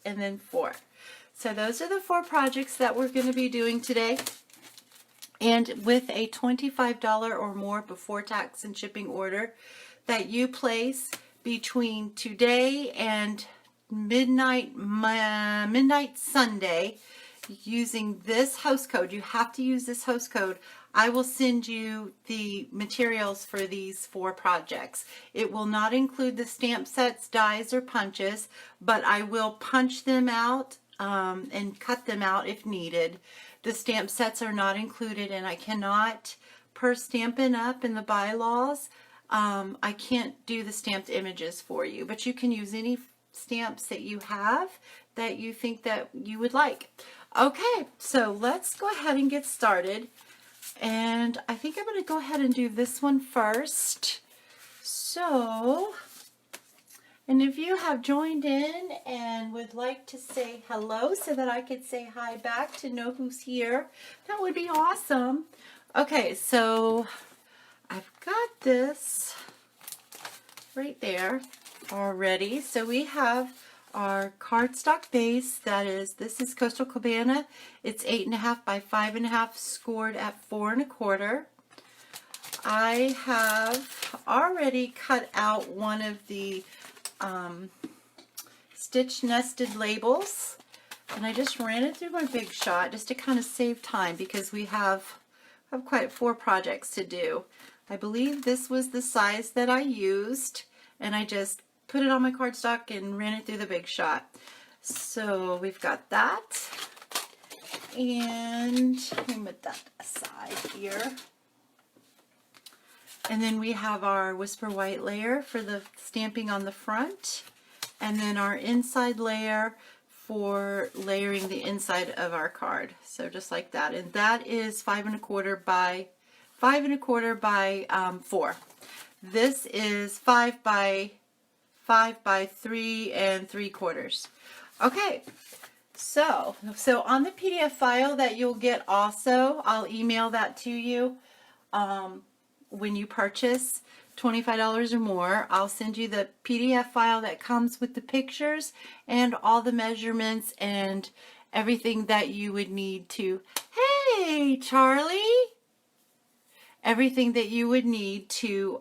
and then 4. So those are the 4 projects that we're going to be doing today. And with a $25 or more before tax and shipping order that you place between today and midnight Sunday using this host code, you have to use this host code. I will send you the materials for these 4 projects. It will not include the stamp sets, dies, or punches, but I will punch them out and cut them out if needed. The stamp sets are not included, and I cannot, per Stampin' Up! In the bylaws, I can't do the stamped images for you, but you can use any stamps that you have that you think that you would like. Okay, so let's go ahead and get started. And I think I'm going to go ahead and do this one first. So, and if you have joined in and would like to say hello so that I could say hi back to know who's here, that would be awesome. Okay, so I've got this right there already. So we have our cardstock base. This is Coastal Cabana. It's 8.5 by 5.5, scored at 4 1/4. I have already cut out one of the stitch nested labels, and I just ran it through my Big Shot just to kind of save time because we have quite 4 projects to do. I believe this was the size that I used, and I just put it on my cardstock and ran it through the Big Shot. So we've got that, and let me put that aside here. And then we have our Whisper White layer for the stamping on the front, and then our inside layer for layering the inside of our card. So just like that, and that is 5 1/4 by 5 1/4 by 4. This is 5 by 3 3/4. Okay, so on the PDF file that you'll get also, I'll email that to you when you purchase $25 or more. I'll send you the PDF file that comes with the pictures and all the measurements and everything that you would need to, hey Charlie, everything that you would need to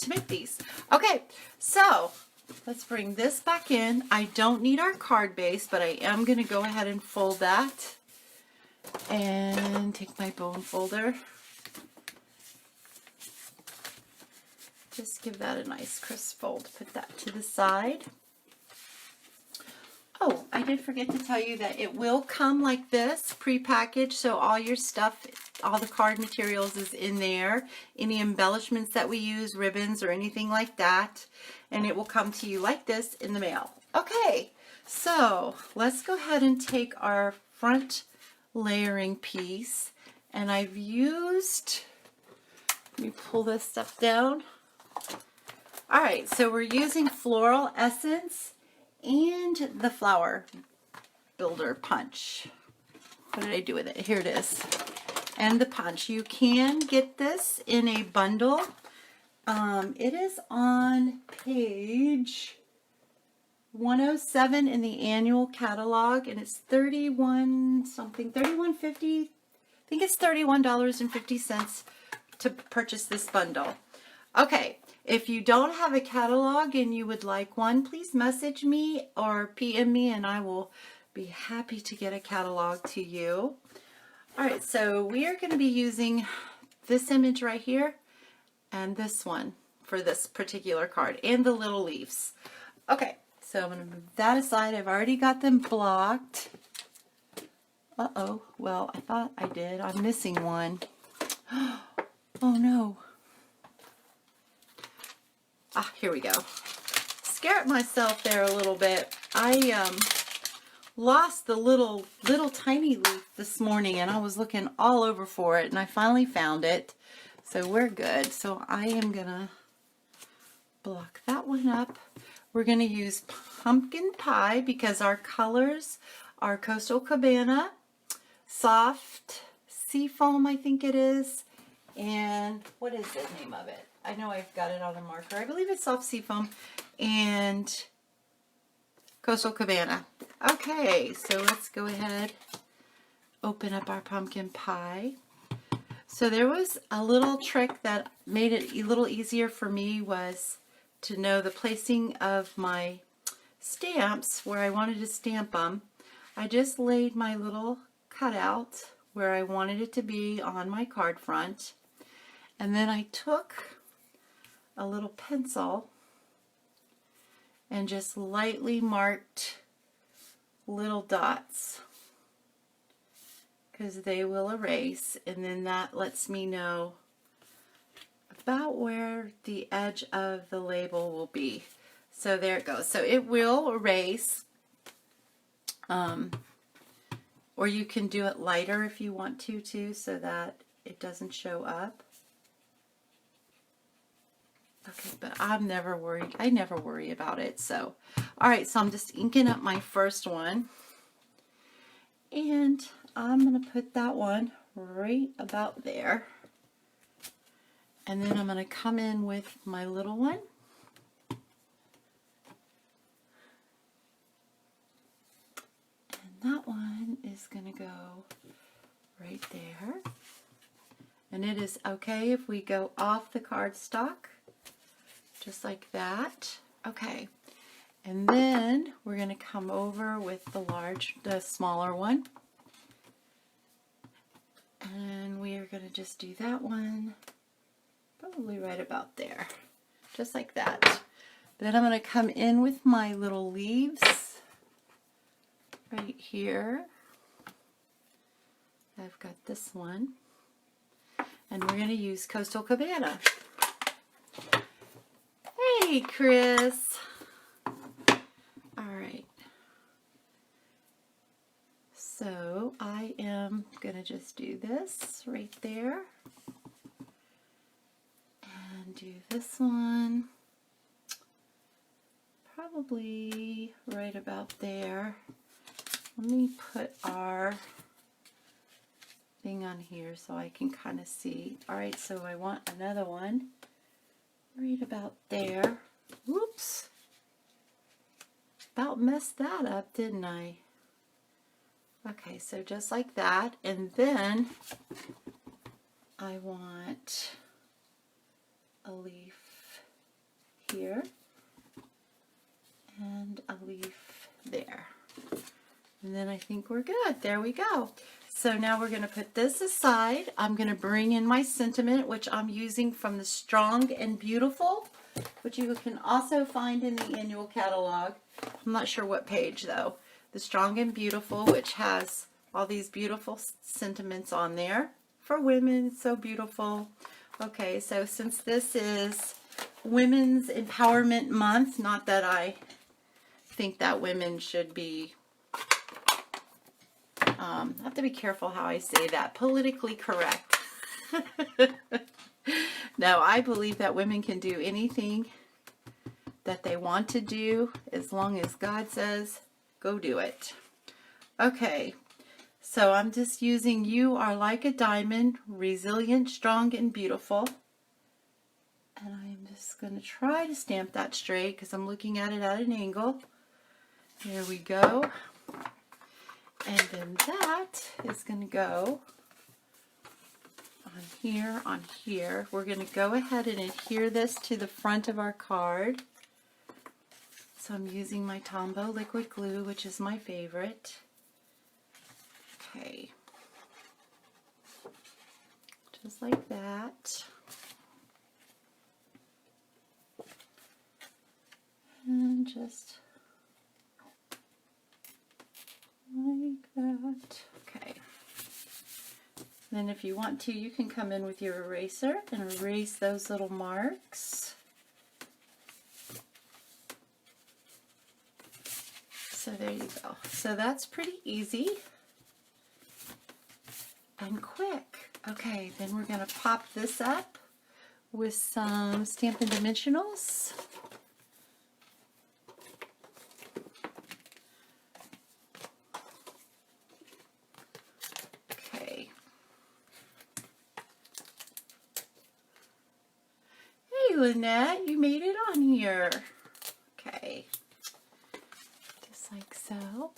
make these. Okay, so let's bring this back in. I don't need our card base, but I am going to go ahead and fold that and take my bone folder. Just give that a nice crisp fold. Put that to the side. Oh, I did forget to tell you that it will come like this, pre-packaged, so all your stuff, all the card materials is in there. Any embellishments that we use, ribbons or anything like that, and it will come to you like this in the mail. Okay, so let's go ahead and take our front layering piece, and I've used, let me pull this stuff down. All right, so we're using Floral Essence and the Flower Builder Punch. What did I do with it? Here it is. And the punch. You can get this in a bundle. It is on page 107 in the annual catalog, and it's 31 something, 31.50. I think it's $31.50 to purchase this bundle. Okay, if you don't have a catalog and you would like one, please message me or PM me and I will be happy to get a catalog to you. All right, so we are going to be using this image right here and this one for this particular card and the little leaves. Okay, so I'm going to move that aside. I've already got them blocked. Uh-oh, well, I thought I did. I'm missing one. Oh no. Ah, here we go. Scared myself there a little bit. I lost the little tiny leaf this morning, and I was looking all over for it, and I finally found it. So we're good. So I am gonna block that one up. We're gonna use Pumpkin Pie because our colors are Coastal Cabana, Soft Seafoam, I think it is, and what is the name of it? I know I've got it on a marker. I believe it's Soft Seafoam, and Coastal Cabana. Okay, so let's go ahead, open up our pumpkin pie. So there was a little trick that made it a little easier for me, was to know the placing of my stamps where I wanted to stamp them. I just laid my little cutout where I wanted it to be on my card front, and then I took a little pencil and just lightly marked little dots, because they will erase, and then that lets me know about where the edge of the label will be. So there it goes. So it will erase, or you can do it lighter if you want to too, so that it doesn't show up. Okay, but I'm never worried. I never worry about it. So, all right, so I'm just inking up my first one, and I'm going to put that one right about there. And then I'm going to come in with my little one. And that one is going to go right there. And it is okay if we go off the cardstock, just like that. Okay. And then we're going to come over with the smaller one. And we are going to just do that one probably right about there, just like that. Then I'm going to come in with my little leaves right here. I've got this one, and we're going to use Coastal Cabana. Hey, Chris. All right. So I am going to just do this right there. And do this one. Probably right about there. Let me put our thing on here so I can kind of see. All right, so I want another one right about there. Whoops. About messed that up, didn't I? Okay, so just like that. And then I want a leaf here and a leaf there. And then I think we're good. There we go. So now we're going to put this aside. I'm going to bring in my sentiment, which I'm using from the Strong and Beautiful, which you can also find in the annual catalog. I'm not sure what page though. The Strong and Beautiful, which has all these beautiful sentiments on there for women. It's so beautiful. Okay, so since this is Women's Empowerment Month, not that I think that women should be, I have to be careful how I say that, politically correct. No, I believe that women can do anything that they want to do as long as God says, go do it. Okay, so I'm just using You Are Like a Diamond, Resilient, Strong, and Beautiful. And I'm just going to try to stamp that straight because I'm looking at it at an angle. There we go. And then that is going to go on here, on here. We're going to go ahead and adhere this to the front of our card. So I'm using my Tombow liquid glue, which is my favorite. Okay. Just like that. And just like that. Okay. Then if you want to, you can come in with your eraser and erase those little marks. So there you go. So that's pretty easy and quick. Okay, then we're going to pop this up with some Stampin' Dimensionals. Okay. Hey, Lynette, you made it on here. Okay. so.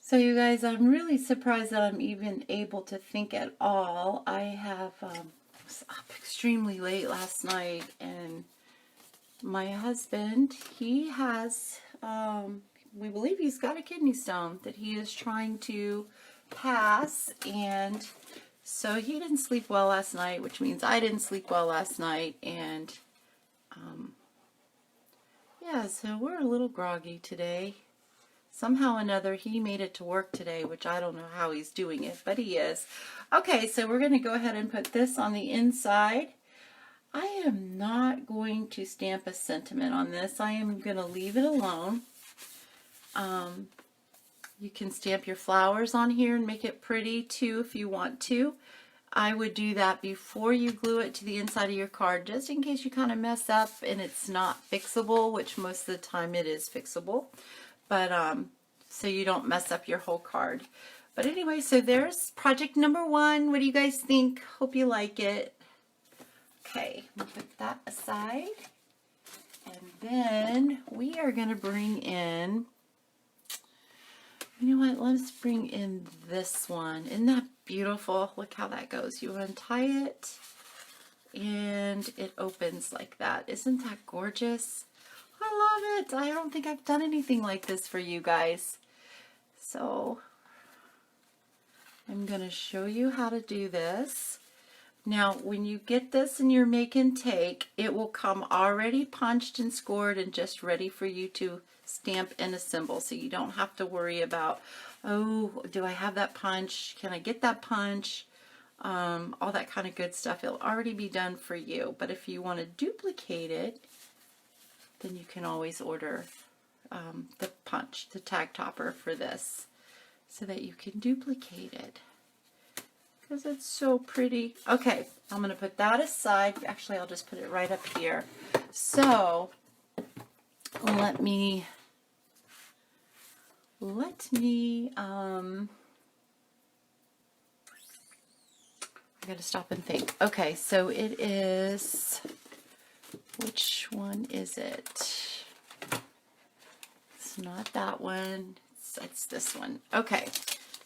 So you guys, I'm really surprised that I'm even able to think at all. I have was up extremely late last night, and my husband, he has, we believe he's got a kidney stone that he is trying to pass, and so he didn't sleep well last night, which means I didn't sleep well last night, and yeah, so we're a little groggy today. Somehow or another, he made it to work today, which I don't know how he's doing it, but he is. Okay, so we're going to go ahead and put this on the inside. I am not going to stamp a sentiment on this. I am going to leave it alone. You can stamp your flowers on here and make it pretty too if you want to. I would do that before you glue it to the inside of your card, just in case you kind of mess up and it's not fixable, which most of the time it is fixable. But so you don't mess up your whole card. But anyway, so there's project number 1. What do you guys think? Hope you like it. Okay, I'm gonna put that aside. And then we are going to bring in, you know what, let's bring in this one. Isn't that beautiful? Look how that goes. You untie it and it opens like that. Isn't that gorgeous? I love it. I don't think I've done anything like this for you guys. So I'm going to show you how to do this. Now, when you get this in your make and take, it will come already punched and scored and just ready for you to stamp and assemble. So you don't have to worry about, oh, do I have that punch? Can I get that punch? All that kind of good stuff. It'll already be done for you. But if you want to duplicate it, then you can always order the punch, the tag topper for this, so that you can duplicate it, because it's so pretty. Okay, I'm going to put that aside. Actually, I'll just put it right up here. So let me I gotta stop and think. Okay, so it is, which one is it? It's not that one. It's this one. Okay,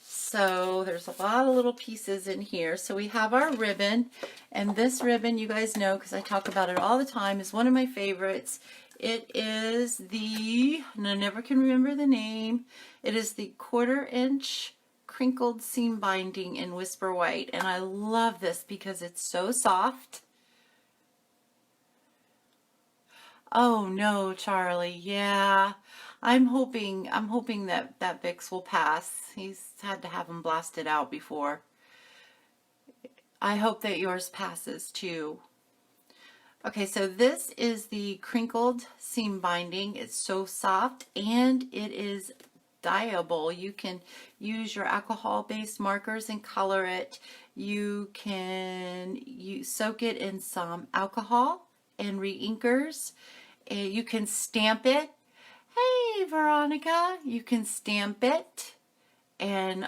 so there's a lot of little pieces in here. So we have our ribbon, and this ribbon, you guys know because I talk about it all the time, is one of my favorites. It is the, and I never can remember the name, it is the 1/4 inch crinkled seam binding in Whisper White, and I love this because it's so soft. Oh no, Charlie, yeah. I'm hoping that Vicks will pass. He's had to have him blasted out before. I hope that yours passes too. Okay, so this is the crinkled seam binding. It's so soft and it is dyeable. You can use your alcohol-based markers and color it. You can soak it in some alcohol and re-inkers. You can stamp it. Hey, Veronica, you can stamp it, and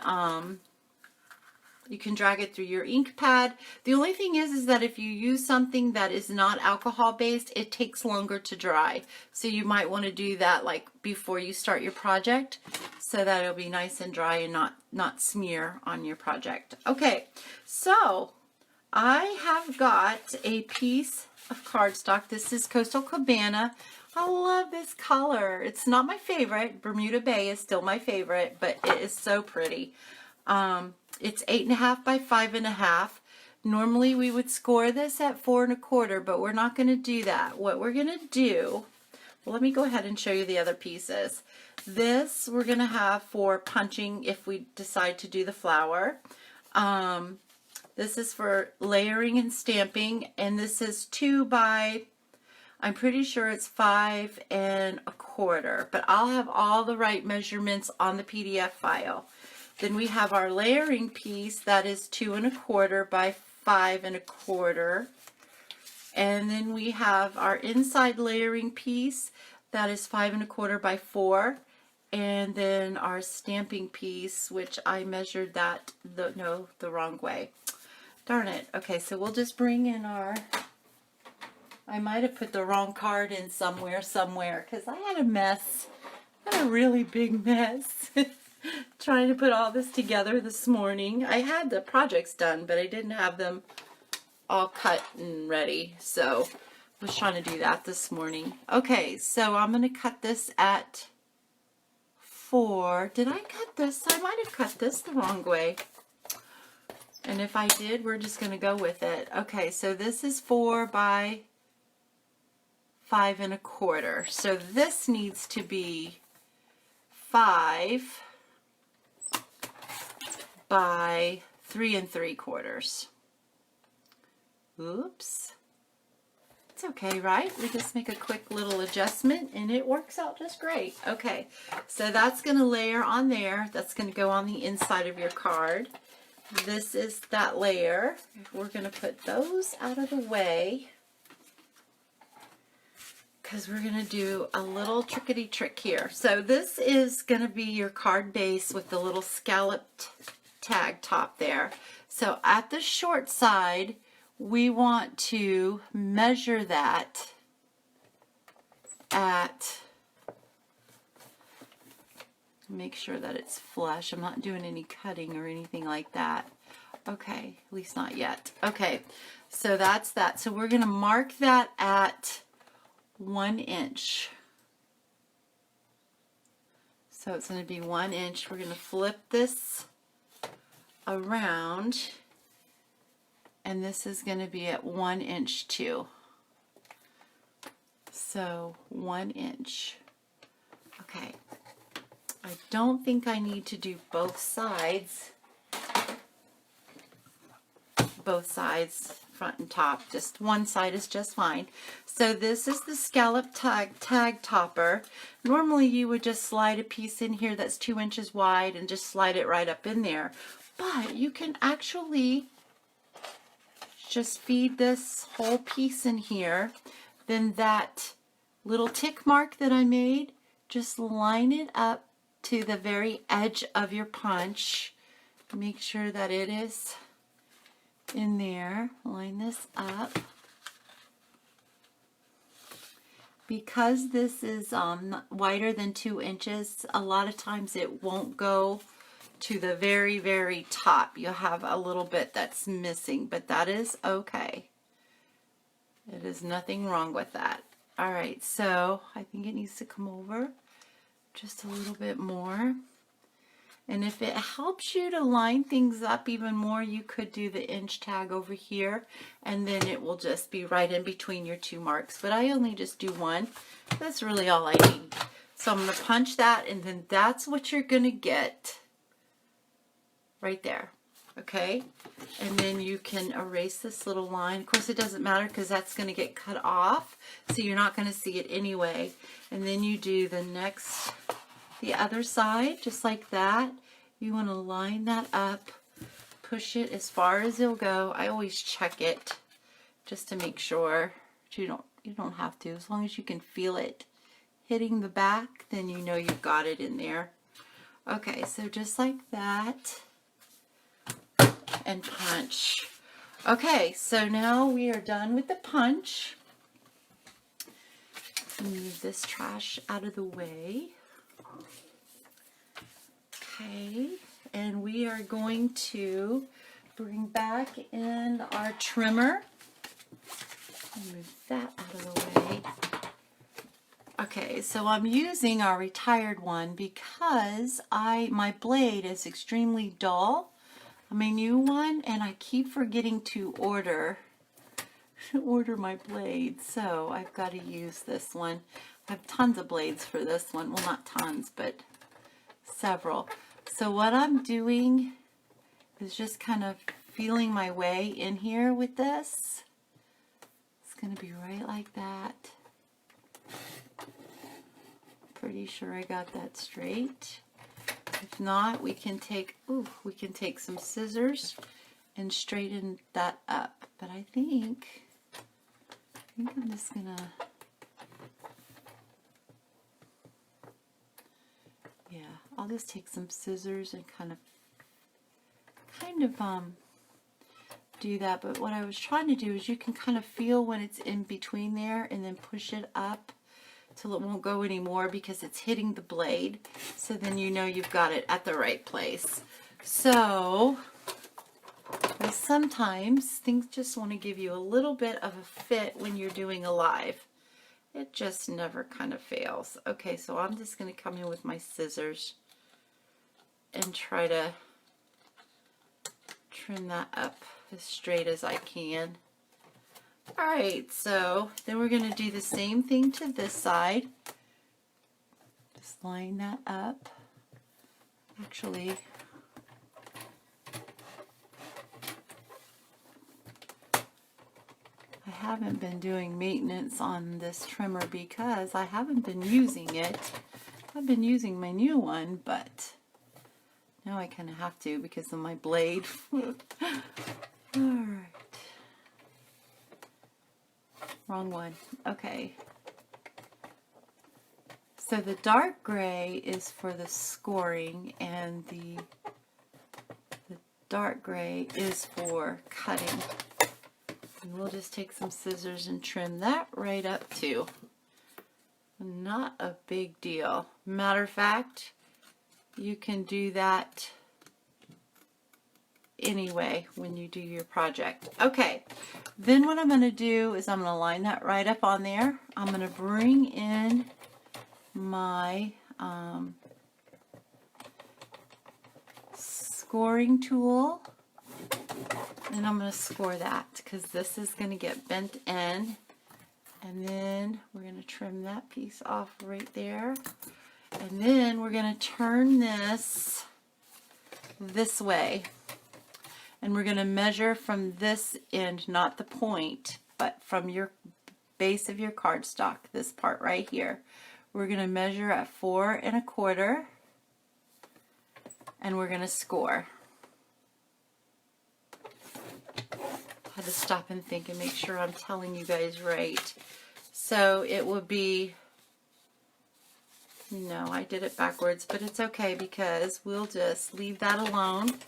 you can drag it through your ink pad. The only thing is that if you use something that is not alcohol based, it takes longer to dry. So you might want to do that like before you start your project, so that it'll be nice and dry and not smear on your project. Okay, so I have got a piece of cardstock. This is Coastal Cabana. I love this color. It's not my favorite. Bermuda Bay is still my favorite, but it is so pretty. It's 8.5 by 5.5. Normally we would score this at 4 1/4, but we're not going to do that. What we're going to do, well, let me go ahead and show you the other pieces. This we're going to have for punching if we decide to do the flower. This is for layering and stamping, and this is 2 by, I'm pretty sure it's 5 1/4, but I'll have all the right measurements on the PDF file. Then we have our layering piece that is 2 1/4 by 5 1/4. And then we have our inside layering piece that is 5 1/4 by 4. and then our stamping piece, which I measured that the wrong way. Darn it. Okay, so we'll just bring in our, I might have put the wrong card in somewhere, because I had a mess. I had a really big mess trying to put all this together this morning. I had the projects done, but I didn't have them all cut and ready, so I was trying to do that this morning. Okay, so I'm going to cut this at 4. Did I cut this? I might have cut this the wrong way. And if I did, we're just going to go with it. Okay, so this is 4 by 5 1/4. So this needs to be 5 by 3 3/4. Oops. It's okay, right? We just make a quick little adjustment and it works out just great. Okay, so that's going to layer on there. That's going to go on the inside of your card. This is that layer. We're going to put those out of the way because we're going to do a little trickety trick here. So this is going to be your card base with the little scalloped tag top there. So at the short side, we want to measure that at, make sure that it's flush. I'm not doing any cutting or anything like that. Okay, at least not yet. Okay, so that's that. So we're going to mark that at 1 inch. So it's going to be 1 inch. We're going to flip this around, and this is going to be at 1 inch too. So 1 inch. Okay. I don't think I need to do both sides, front and top. Just one side is just fine. So this is the scallop tag topper. Normally you would just slide a piece in here that's 2 inches wide and just slide it right up in there. But you can actually just feed this whole piece in here. Then that little tick mark that I made, just line it up to the very edge of your punch. Make sure that it is in there. Line this up. Because this is wider than 2 inches, a lot of times it won't go to the very, very top. You'll have a little bit that's missing, but that is okay. It is nothing wrong with that. All right, so I think it needs to come over just a little bit more. And if it helps you to line things up even more, you could do the inch tag over here, and then it will just be right in between your two marks. But I only just do one. That's really all I need. So I'm going to punch that, and then that's what you're going to get right there. Okay? And then you can erase this little line. Of course, it doesn't matter because that's going to get cut off, so you're not going to see it anyway. And then you do the other side, just like that. You want to line that up, push it as far as it'll go. I always check it just to make sure. You don't have to. As long as you can feel it hitting the back, then you know you've got it in there. Okay, so just like that. And punch. Okay, so now we are done with the punch. Move this trash out of the way. Okay, and we are going to bring back in our trimmer. Move that out of the way. Okay, so I'm using our retired one because my blade is extremely dull. My new one, and I keep forgetting to order my blades, so I've got to use this one. I have tons of blades for this one. Well, not tons, but several. So what I'm doing is just kind of feeling my way in here with this. It's going to be right like that. Pretty sure I got that straight. If not, we can take some scissors and straighten that up. But I think I'm just gonna, I'll just take some scissors and kind of do that. But what I was trying to do is you can kind of feel when it's in between there and then push it up till it won't go anymore because it's hitting the blade. So then you know you've got it at the right place. So sometimes things just want to give you a little bit of a fit when you're doing a live. It just never kind of fails. Okay, so I'm just going to come in with my scissors and try to trim that up as straight as I can. Alright, so then we're going to do the same thing to this side. Just line that up. Actually, I haven't been doing maintenance on this trimmer because I haven't been using it. I've been using my new one, but now I kind of have to because of my blade. Alright. Wrong one. Okay. So the dark gray is for the scoring and the dark gray is for cutting. And we'll just take some scissors and trim that right up too. Not a big deal. Matter of fact, you can do that anyway when you do your project. Okay, then what I'm going to do is I'm going to line that right up on there. I'm going to bring in my scoring tool and I'm going to score that because this is going to get bent in, and then we're going to trim that piece off right there, and then we're going to turn this way. And we're going to measure from this end, not the point, but from your base of your cardstock, this part right here. We're going to measure at 4 1/4, and we're going to score. I had to stop and think and make sure I'm telling you guys right. So it will be, no, I did it backwards, but it's okay because we'll just leave that alone.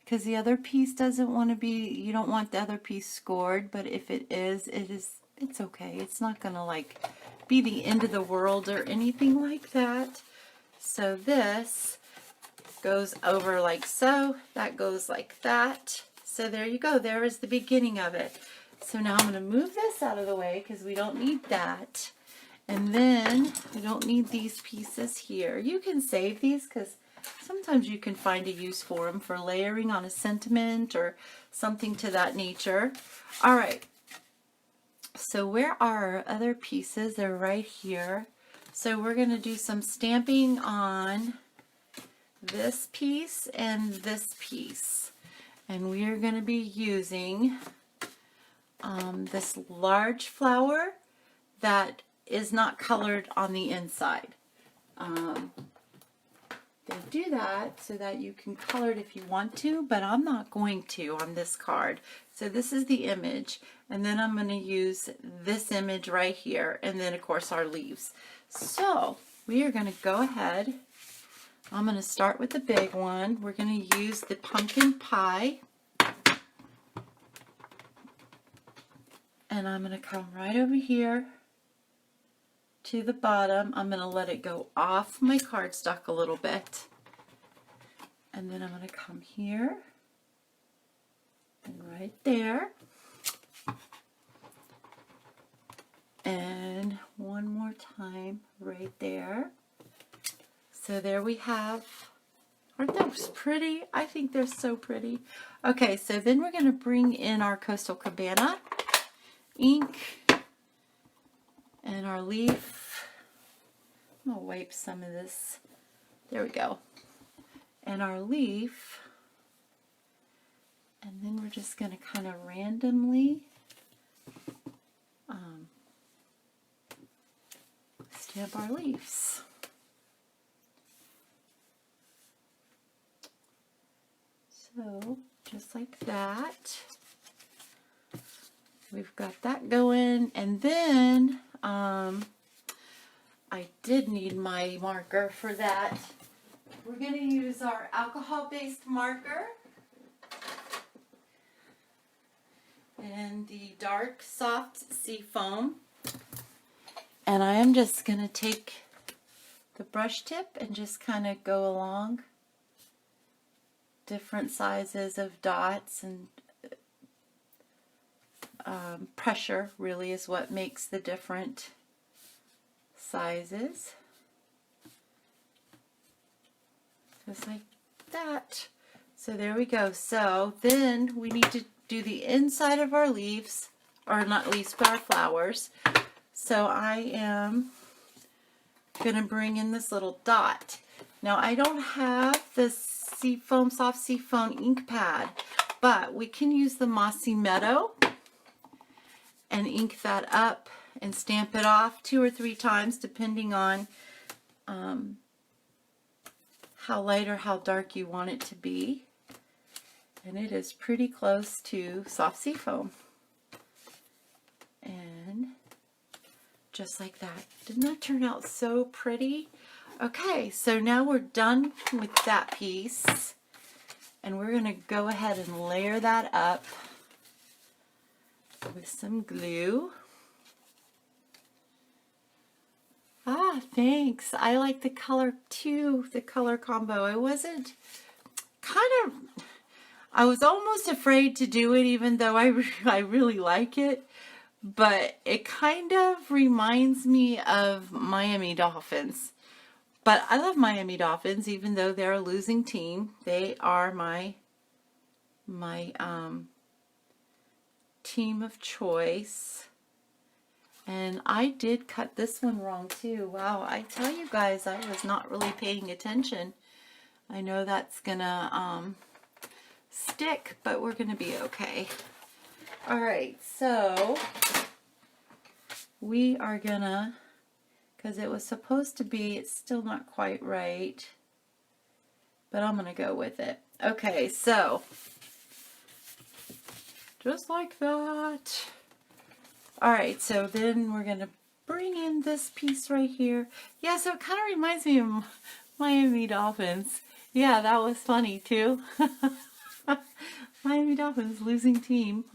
Because the other piece doesn't want to be, you don't want the other piece scored, but if it is, it's okay. It's not going to like be the end of the world or anything like that. So this goes over like so, that goes like that. So there you go, there is the beginning of it. So now I'm going to move this out of the way because we don't need that. And then we don't need these pieces here. You can save these because sometimes you can find a use for them for layering on a sentiment or something to that nature. All right. So where are our other pieces? They're right here. So we're going to do some stamping on this piece and this piece. And we are going to be using this large flower that is not colored on the inside. They do that so that you can color it if you want to, but I'm not going to on this card. So this is the image, and then I'm going to use this image right here, and then of course our leaves. So we are going to go ahead. I'm going to start with the big one. We're going to use the pumpkin pie, and I'm going to come right over here to the bottom. I'm going to let it go off my cardstock a little bit, and then I'm going to come here and right there, and one more time right there. So there we have. Aren't those pretty? I think they're so pretty. Okay, so then we're going to bring in our Coastal Cabana ink and our leaf. I'm going to wipe some of this. There we go. And our leaf. And then we're just going to kind of randomly stamp our leaves. So just like that. We've got that going, and then I did need my marker for that. we're going to use our alcohol-based marker and the dark soft seafoam. And I am just going to take the brush tip and just kind of go along different sizes of dots, and pressure really is what makes the different sizes. Just like that. So there we go. So then we need to do the inside of our leaves, or not leaves, but our flowers. So I am going to bring in this little dot. Now I don't have the seafoam, soft seafoam ink pad, but we can use the Mossy Meadow and ink that up and stamp it off 2 or 3 times depending on how light or how dark you want it to be. And it is pretty close to soft seafoam. And just like that. Didn't that turn out so pretty? Okay, so now we're done with that piece. And we're going to go ahead and layer that up with some glue. Ah, thanks. I like the color too, the color combo. I was almost afraid to do it, even though I really like it. But it kind of reminds me of Miami Dolphins. But I love Miami Dolphins, even though they're a losing team. They are my team of choice. And I did cut this one wrong too. Wow, I tell you guys, I was not really paying attention. I know that's gonna stick, but we're gonna be okay. All right, so we are gonna, because it was supposed to be, it's still not quite right, but I'm gonna go with it. Okay, so just like that. All right, so then we're gonna bring in this piece right here. Yeah, so it kind of reminds me of Miami Dolphins. Yeah, that was funny too. Miami Dolphins, losing team.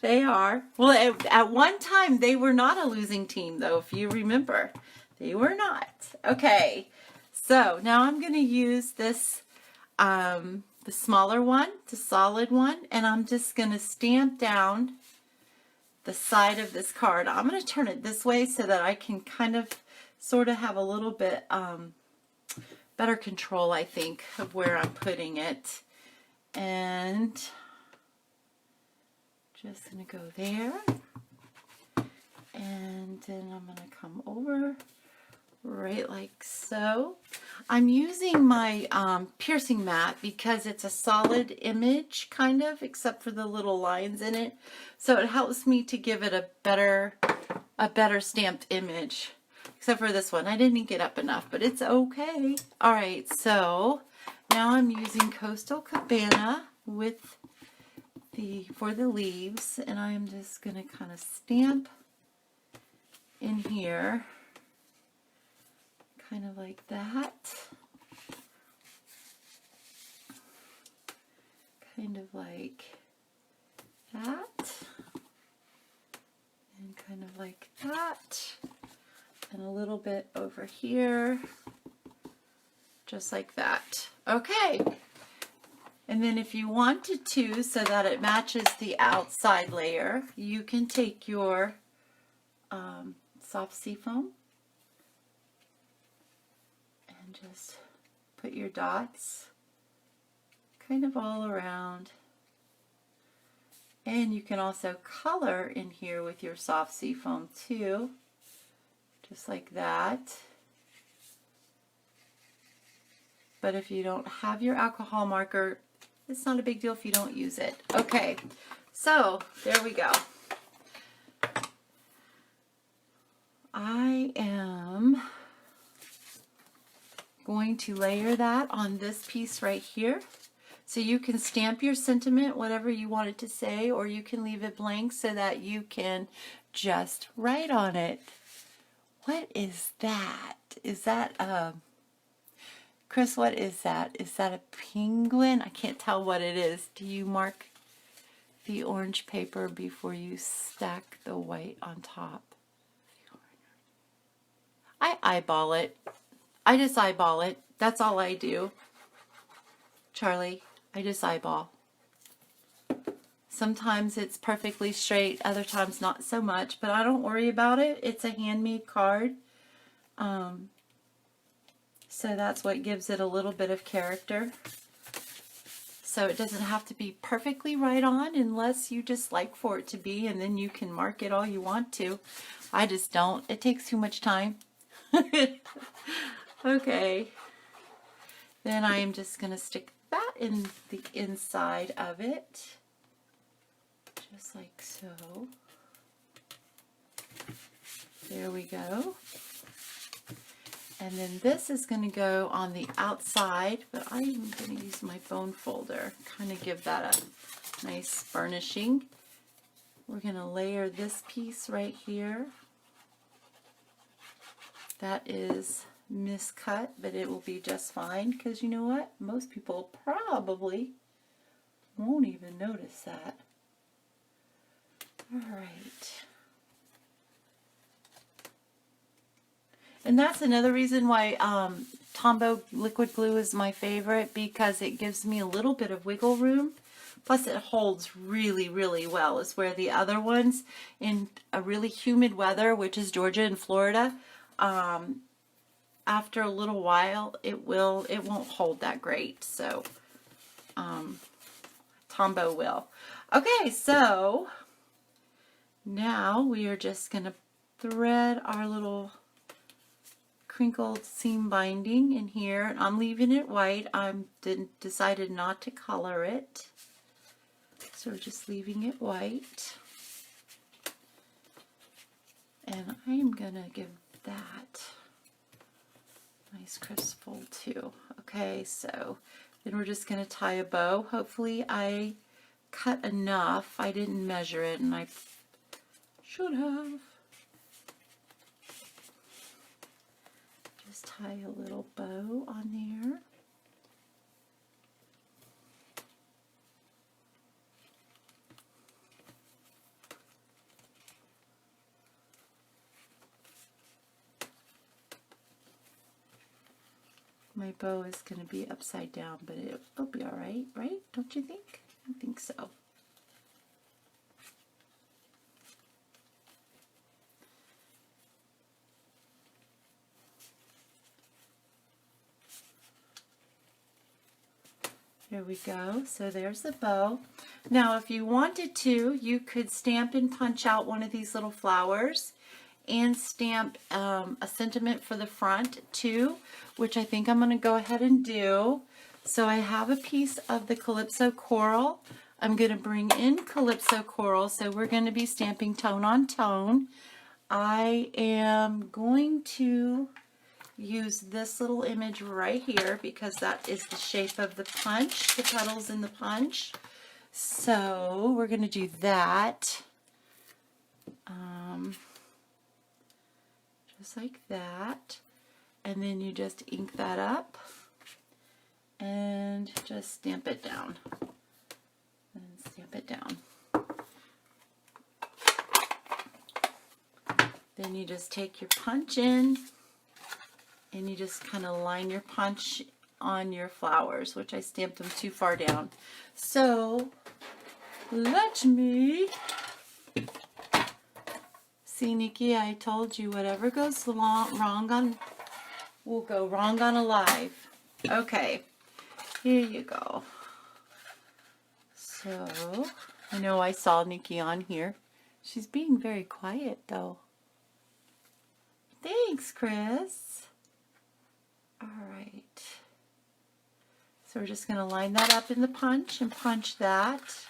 They are. Well, at one time they were not a losing team, though, if you remember. They were not. Okay, so now I'm going to use this, the smaller one, the solid one, and I'm just going to stamp down the side of this card. I'm going to turn it this way so that I can kind of sort of have a little bit better control, I think, of where I'm putting it. And just going to go there. And then I'm going to come over right like so. I'm using my piercing mat because it's a solid image, kind of, except for the little lines in it. So it helps me to give it a better stamped image. Except for this one. I didn't ink it up enough, but it's okay. All right, so now I'm using Coastal Cabana for the leaves, and I'm just going to kind of stamp in here, kind of like that. Kind of like that. And kind of like that. And a little bit over here, just like that. Okay, and then if you wanted to, so that it matches the outside layer, you can take your soft seafoam and just put your dots kind of all around. And you can also color in here with your soft seafoam too. Just like that. But if you don't have your alcohol marker, it's not a big deal if you don't use it. Okay, so there we go. I am going to layer that on this piece right here. So you can stamp your sentiment, whatever you want it to say, or you can leave it blank so that you can just write on it. What is that? Is that Chris, what is that? Is that a penguin? I can't tell what it is. Do you mark the orange paper before you stack the white on top? I eyeball it. I just eyeball it. That's all I do. Charlie, I just eyeball. Sometimes it's perfectly straight, other times not so much, but I don't worry about it. It's a handmade card. So that's what gives it a little bit of character. So it doesn't have to be perfectly right on unless you just like for it to be, and then you can mark it all you want to. I just don't. It takes too much time. Okay. Then I am just going to stick that in the inside of it. Just like so. There we go. And then this is going to go on the outside, but I'm going to use my bone folder, kind of give that a nice burnishing. We're going to layer this piece right here. That is miscut, but it will be just fine, because you know what? Most people probably won't even notice that. All right. And that's another reason why Tombow liquid glue is my favorite, because it gives me a little bit of wiggle room. Plus it holds really, really well. It's where the other ones in a really humid weather, which is Georgia and Florida, after a little while it won't hold that great. So Tombow will. Okay, so now we are just going to thread our little crinkled seam binding in here. I'm leaving it white. I decided not to color it, so we're just leaving it white. And I am gonna give that a nice crisp fold too. Okay, so then we're just gonna tie a bow. Hopefully I cut enough. I didn't measure it, and I should have. Just tie a little bow on there. My bow is going to be upside down, but it'll be all right, right? Don't you think? I think so. There we go. So there's the bow. Now, if you wanted to, you could stamp and punch out one of these little flowers and stamp a sentiment for the front too, which I think I'm going to go ahead and do. So I have a piece of the Calypso Coral. I'm going to bring in Calypso Coral, so we're going to be stamping tone on tone. I am going to use this little image right here because that is the shape of the punch, the petals in the punch. So we're going to do that. Just like that. And then you just ink that up and just stamp it down. And stamp it down. Then you just take your punch in and you just kind of line your punch on your flowers, which I stamped them too far down. So let me see, Nikki, I told you whatever goes wrong on will go wrong on Alive. Okay, here you go. So I know I saw Nikki on here. She's being very quiet though. Thanks, Chris. All right. So we're just going to line that up in the punch and punch that.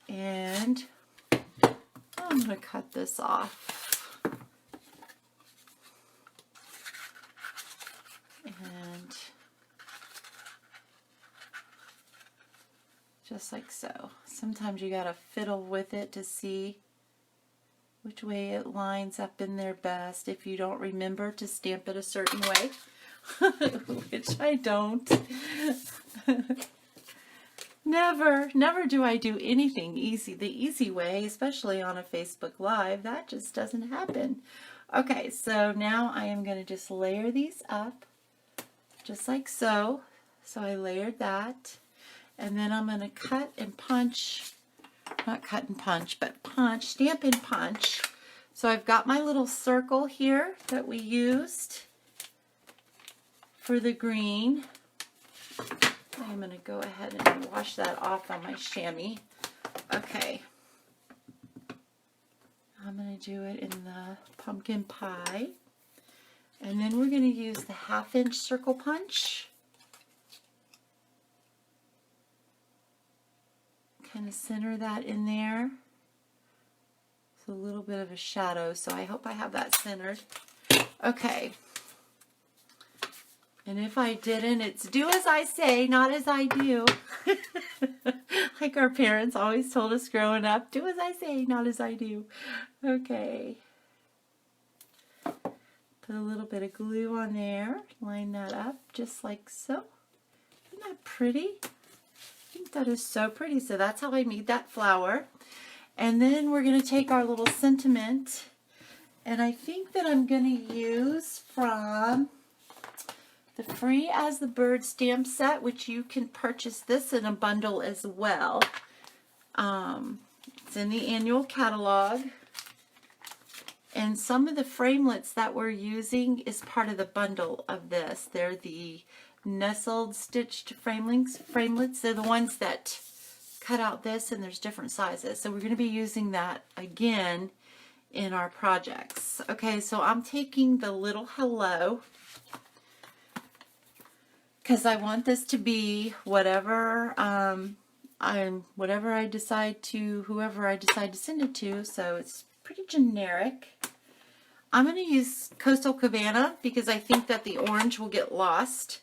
And I'm going to cut this off. And just like so. Sometimes you got to fiddle with it to see which way it lines up in there best if you don't remember to stamp it a certain way. which I don't. Never do I do anything easy, the easy way, especially on a Facebook Live. That just doesn't happen. Okay, so now I am going to just layer these up, just like so. So I layered that, and then I'm going to cut and punch, not cut and punch, but punch, stamp and punch. So I've got my little circle here that we used for the green. I'm going to go ahead and wash that off on my chamois. Okay. I'm going to do it in the pumpkin pie. And then we're going to use the 1/2 inch circle punch. Kind of center that in there. It's a little bit of a shadow, so I hope I have that centered. Okay. And if I didn't, it's do as I say, not as I do. Like our parents always told us growing up, do as I say, not as I do. Okay. Put a little bit of glue on there. Line that up just like so. Isn't that pretty? I think that is so pretty. So that's how I made that flower. And then we're going to take our little sentiment. And I think that I'm going to use from the Free as the Bird stamp set, which you can purchase this in a bundle as well. It's in the annual catalog. And some of the framelits that we're using is part of the bundle of this. They're the nestled stitched framelits. They're the ones that cut out this, and there's different sizes. So we're going to be using that again in our projects. Okay, so I'm taking the little hello, because I want this to be whatever whatever I decide to, whoever I decide to send it to. So it's pretty generic. I'm going to use Coastal Cabana because I think that the orange will get lost,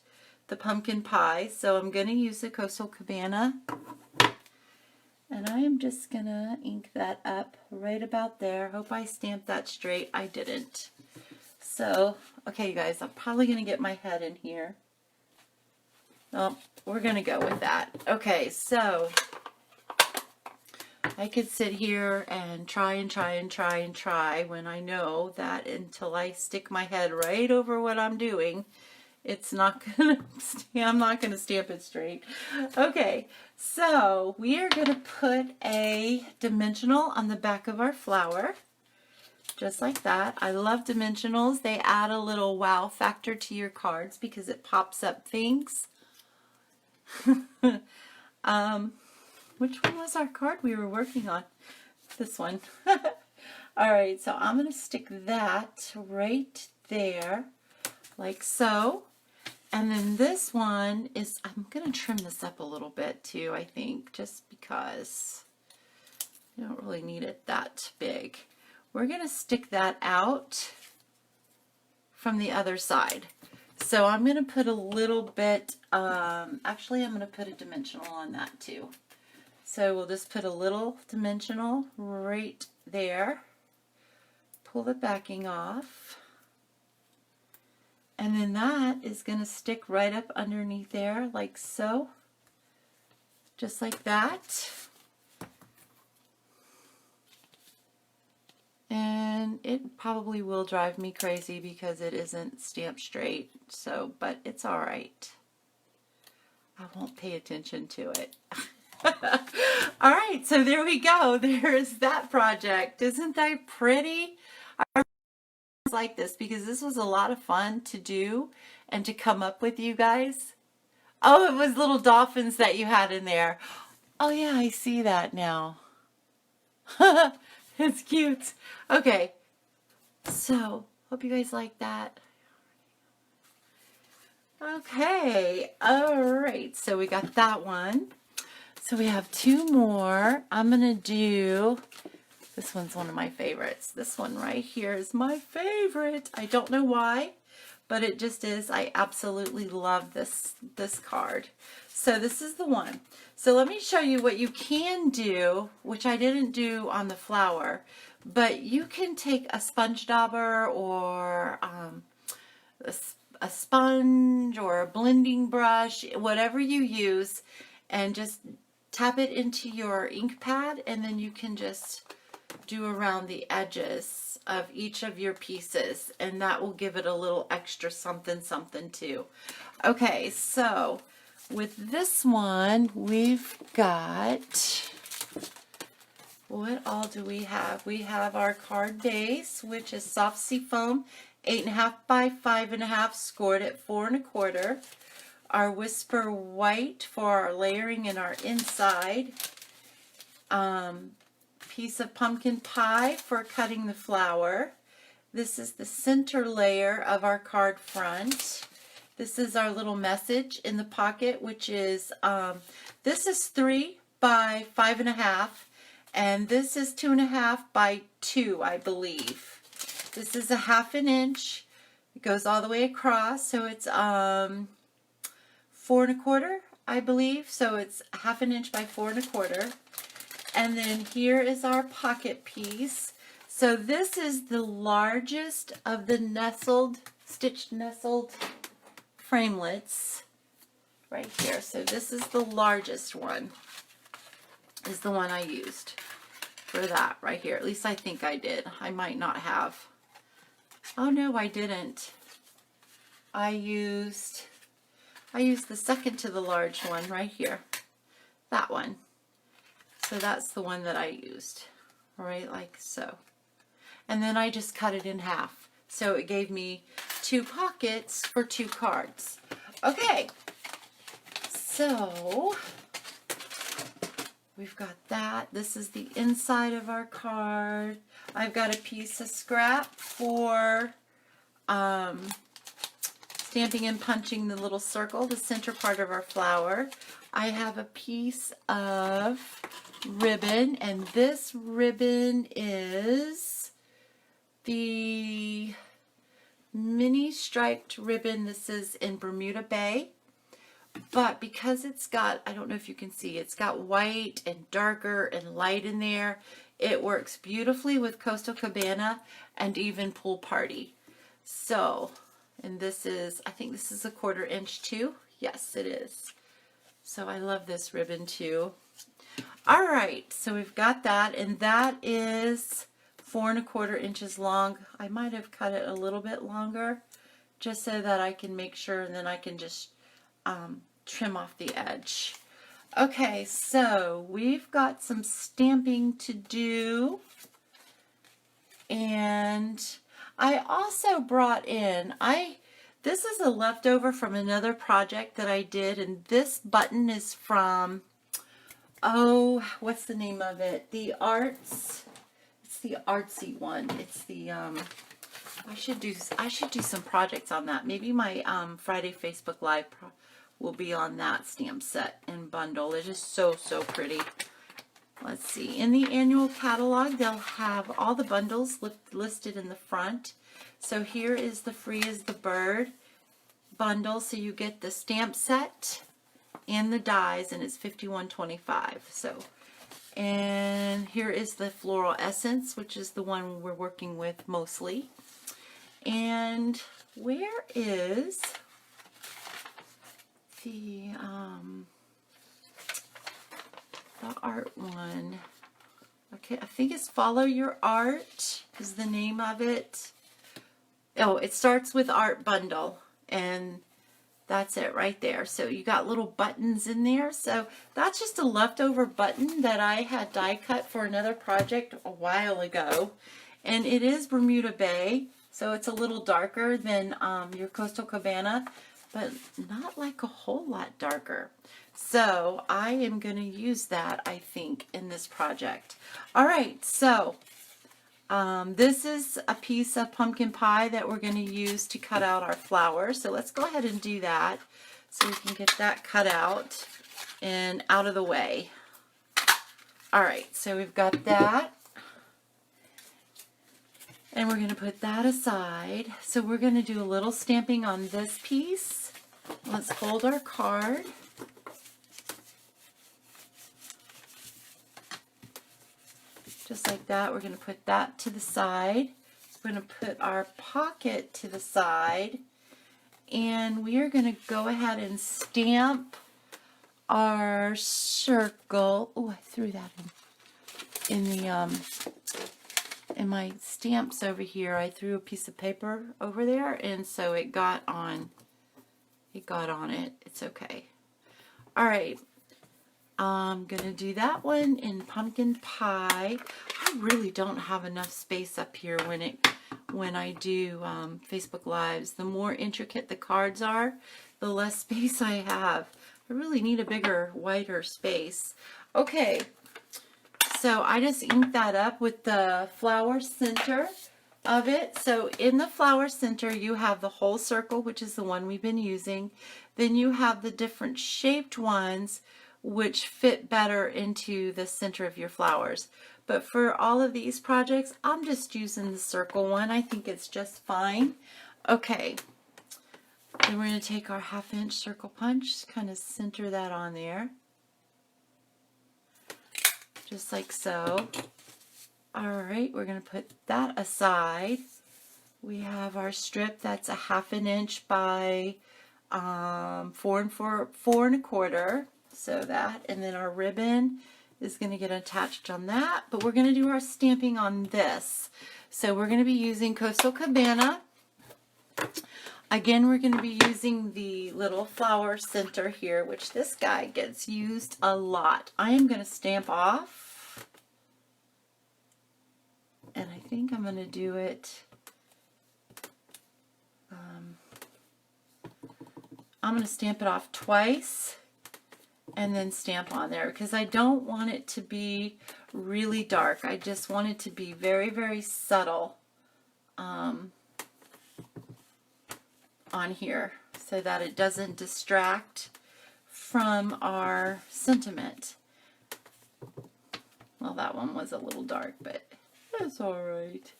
the pumpkin pie. So I'm going to use the Coastal Cabana. And I am just going to ink that up right about there. Hope I stamped that straight. I didn't. So, okay, you guys, I'm probably going to get my head in here. Oh, we're going to go with that. Okay, so I could sit here and try and try and try and try when I know that until I stick my head right over what I'm doing, it's not going to, I'm not going to stamp it straight. Okay, so we are going to put a dimensional on the back of our flower. Just like that. I love dimensionals. They add a little wow factor to your cards because it pops up things. Which one was our card we were working on? This one. Alright, so I'm going to stick that right there, like so. And then this one is, I'm going to trim this up a little bit too, I think, just because you don't really need it that big. We're going to stick that out from the other side. So I'm going to put a little bit, actually I'm going to put a dimensional on that too. So we'll just put a little dimensional right there. Pull the backing off. And then that is going to stick right up underneath there like so. Just like that. And it probably will drive me crazy because it isn't stamped straight. So, but it's all right. I won't pay attention to it. All right, so there we go. There's that project. Isn't that pretty? I like this because this was a lot of fun to do and to come up with, you guys. Oh, it was little dolphins that you had in there. Oh yeah, I see that now. It's cute. Okay, so hope you guys like that. Okay, all right, so we got that one. So we have two more. I'm going to do, this one's one of my favorites. This one right here is my favorite. I don't know why, but it just is. I absolutely love this card. So this is the one. So let me show you what you can do, which I didn't do on the flower, but you can take a sponge dauber or a sponge or a blending brush, whatever you use, and just tap it into your ink pad, and then you can just do around the edges of each of your pieces, and that will give it a little extra something something too. Okay, so with this one, we've got, what all do we have? We have our card base, which is soft seafoam, 8.5 by 5.5, scored at 4 1/4. Our Whisper White for our layering and our inside. Piece of pumpkin pie for cutting the flower. This is the center layer of our card front. This is our little message in the pocket, which is, this is 3 by 5.5, and this is 2.5 by 2, I believe. This is a 1/2 inch. It goes all the way across, so it's 4 1/4, I believe. So it's 1/2 inch by 4 1/4. And then here is our pocket piece. So this is the largest of the stitched nestled framelits right here. So this is the largest one, is the one I used for that right here. At least I think I did. I might not have. Oh no, I didn't. I used the second to the large one right here. That one. So that's the one that I used. Right, like so. And then I just cut it in half. So it gave me 2 pockets for 2 cards. Okay. So we've got that. This is the inside of our card. I've got a piece of scrap for stamping and punching the little circle, the center part of our flower. I have a piece of ribbon, and this ribbon is the mini striped ribbon. This is in Bermuda Bay. But because it's got, I don't know if you can see, it's got white and darker and light in there. It works beautifully with Coastal Cabana and even Pool Party. So, and this is, I think this is a 1/4 inch too. Yes, it is. So I love this ribbon too. All right, so we've got that, and that is 4 1/4 inches long. I might have cut it a little bit longer just so that I can make sure, and then I can just trim off the edge. Okay, so we've got some stamping to do, and I also brought in, this is a leftover from another project that I did, and this button is from, oh, what's the name of it? It's the artsy one. It's the, I should do some projects on that. Maybe my Friday Facebook Live will be on that stamp set and bundle. It is so, so pretty. Let's see. In the annual catalog, they'll have all the bundles listed in the front. So here is the Free as the Bird bundle. So you get the stamp set and the dies, and it's $51.25. So, and here is the Floral Essence, which is the one we're working with mostly. And where is the art one? Okay, I think it's Follow Your Art is the name of it. Oh, it starts with Art Bundle, and that's it right there. So you got little buttons in there. So that's just a leftover button that I had die cut for another project a while ago. And it is Bermuda Bay, so it's a little darker than your Coastal Cabana, but not like a whole lot darker. So I am going to use that, I think, in this project. All right, so this is a piece of pumpkin pie that we're going to use to cut out our flowers. So let's go ahead and do that so we can get that cut out and out of the way. All right, so we've got that. And we're going to put that aside. So we're going to do a little stamping on this piece. Let's hold our card. Just like that. We're going to put that to the side. We're going to put our pocket to the side. and we are going to go ahead and stamp our circle. Oh, I threw that in the in my stamps over here. I threw a piece of paper over there, and so it got on it. It's okay. All right. I'm going to do that one in pumpkin pie. I really don't have enough space up here when I do Facebook Lives. The more intricate the cards are, the less space I have. I really need a bigger, wider space. Okay, so I just inked that up with the flower center of it. So in the flower center, you have the whole circle, which is the one we've been using. Then you have the different shaped ones, which fit better into the center of your flowers. But for all of these projects, I'm just using the circle one. I think it's just fine. Okay, then we're going to take our 1/2 inch circle punch, kind of center that on there, just like so. All right, we're going to put that aside. We have our strip that's a 1/2 inch by 4 1/4. So that, and then our ribbon is going to get attached on that, but we're going to do our stamping on this. So we're going to be using Coastal Cabana. Again, we're going to be using the little flower center here, which this guy gets used a lot. I am going to stamp off, and I think I'm going to do it, I'm going to stamp it off twice and then stamp on there, because I don't want it to be really dark. I just want it to be very, very subtle on here, so that it doesn't distract from our sentiment. Well, that one was a little dark, but that's all right.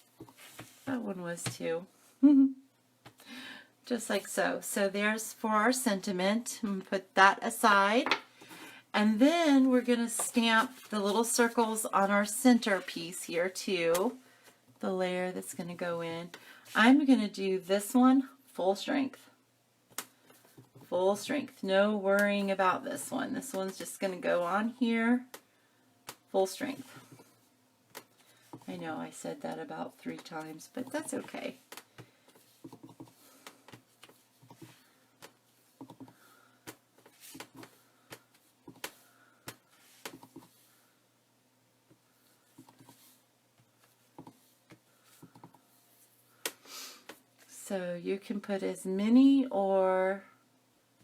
That one was too. Just like so. So there's for our sentiment. I'm going to put that aside. And then we're going to stamp the little circles on our center piece here too. The layer that's going to go in. I'm going to do this one full strength. Full strength. No worrying about this one. This one's just going to go on here. Full strength. I know I said that about 3 times, but that's okay. So you can put as many or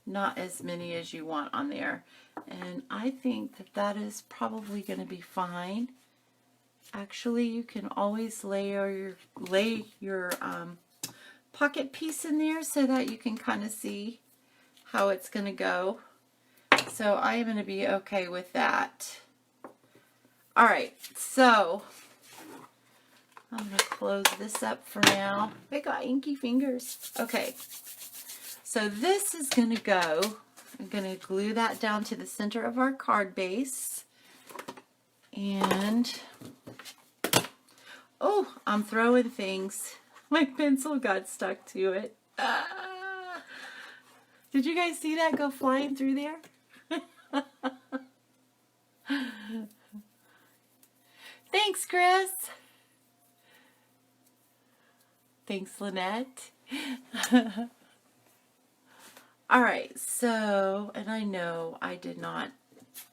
not as many as you want on there. And I think that that is probably going to be fine. Actually, you can always lay your pocket piece in there so that you can kind of see how it's going to go. So I am going to be okay with that. All right, so I'm going to close this up for now. I got inky fingers. Okay, so this is going to go, I'm going to glue that down to the center of our card base. And, oh, I'm throwing things. My pencil got stuck to it. Ah. Did you guys see that go flying through there? Thanks, Chris. Thanks, Lynette. All right, so, and I know I did not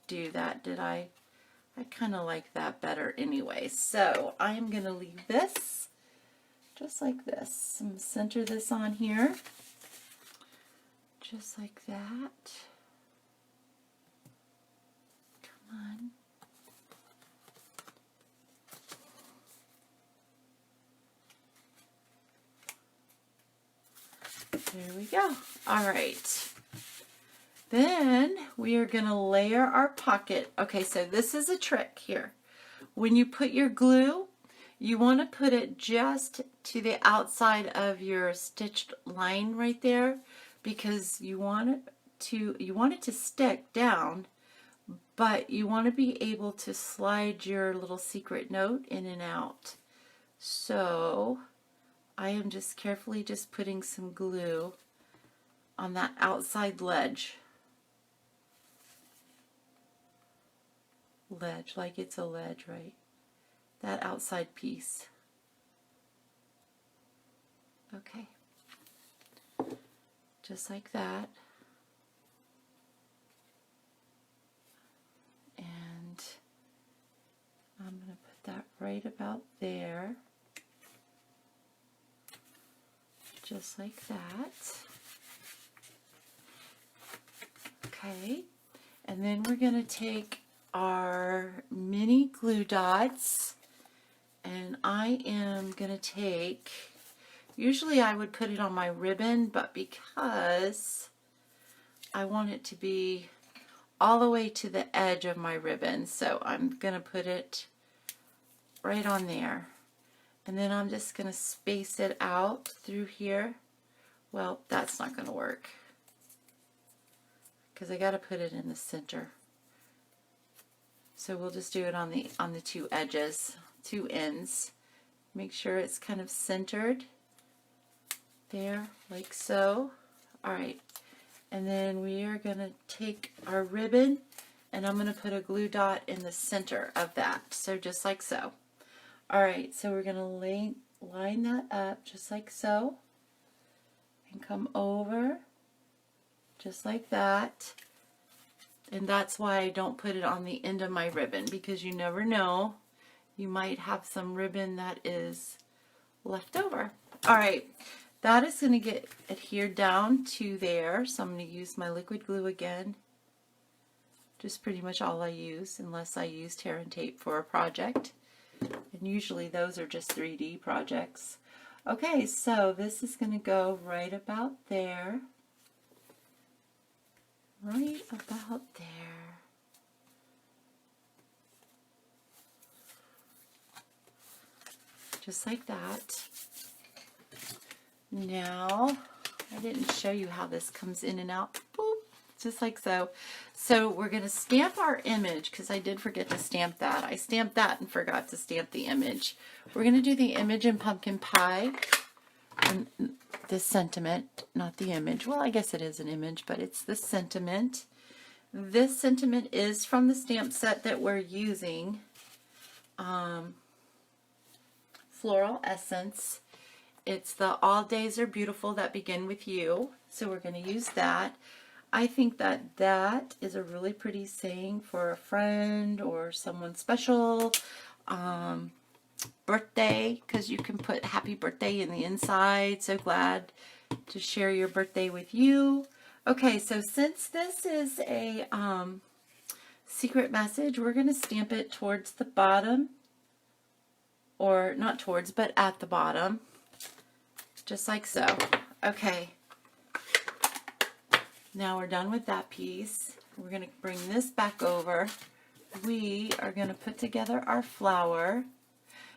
do that, did I? I kind of like that better anyway. So I am going to leave this just like this. I'm going to center this on here, just like that. Come on. There we go. All right. Then we are going to layer our pocket. Okay, so this is a trick here. When you put your glue, you want to put it just to the outside of your stitched line right there, because you want it to stick down, but you want to be able to slide your little secret note in and out. So I am just carefully just putting some glue on that outside ledge. Ledge, like it's a ledge, right? That outside piece. Okay. Just like that. And I'm going to put that right about there. Just like that. Okay. And then we're going to take our mini glue dots, and I am going to take, usually I would put it on my ribbon, but because I want it to be all the way to the edge of my ribbon, so I'm going to put it right on there. And then I'm just going to space it out through here. Well, that's not going to work because I got to put it in the center. So we'll just do it on the two edges, two ends. Make sure it's kind of centered there, like so. All right. And then we are going to take our ribbon and I'm going to put a glue dot in the center of that. So just like so. All right, so we're going to line that up just like so and come over just like that. And that's why I don't put it on the end of my ribbon, because you never know. You might have some ribbon that is left over. All right, that is going to get adhered down to there. So I'm going to use my liquid glue again. Just pretty much all I use, unless I use tear and tape for a project. And usually those are just 3D projects. Okay, so this is going to go right about there. Right about there. Just like that. Now, I didn't show you how this comes in and out. Boop, just like so. So we're going to stamp our image, because I did forget to stamp that. I stamped that and forgot to stamp the image. We're going to do the image in pumpkin pie. And the sentiment, not the image. Well, I guess it is an image, but it's the sentiment. This sentiment is from the stamp set that we're using. Floral Essence. It's the All Days Are Beautiful That Begin With You. So we're going to use that. I think that that is a really pretty saying for a friend or someone special. Birthday, because you can put happy birthday in the inside. So glad to share your birthday with you. Okay, so since this is a secret message, we're going to stamp it towards the bottom. Or not towards, but at the bottom. Just like so. Okay. Now we're done with that piece. We're going to bring this back over. We are going to put together our flower.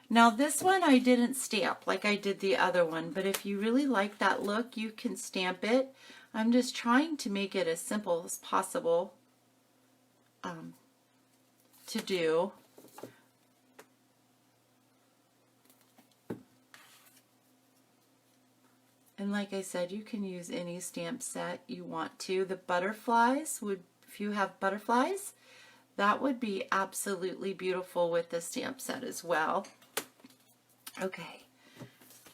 Now this one I didn't stamp like I did the other one, but if you really like that look, you can stamp it. I'm just trying to make it as simple as possible to do. And like I said, you can use any stamp set you want to. The butterflies would, if you have butterflies, that would be absolutely beautiful with the stamp set as well. Okay,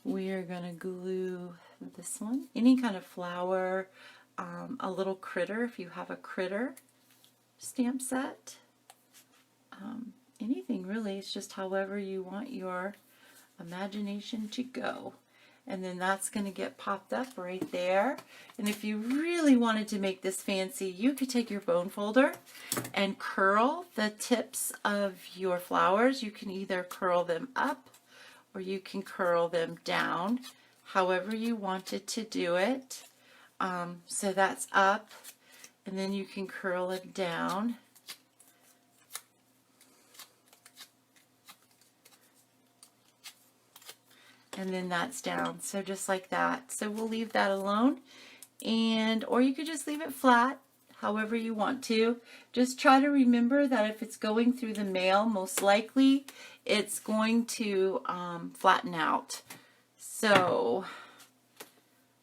we are going to glue this one. Any kind of flower, a little critter if you have a critter stamp set. Anything really, it's just however you want your imagination to go. And then that's going to get popped up right there. And if you really wanted to make this fancy, you could take your bone folder and curl the tips of your flowers. You can either curl them up or you can curl them down, however you wanted to do it. So that's up, and then you can curl it down. And then that's down, so just like that. So we'll leave that alone, and or you could just leave it flat, however you want to. Just try to remember that if it's going through the mail, most likely it's going to flatten out. So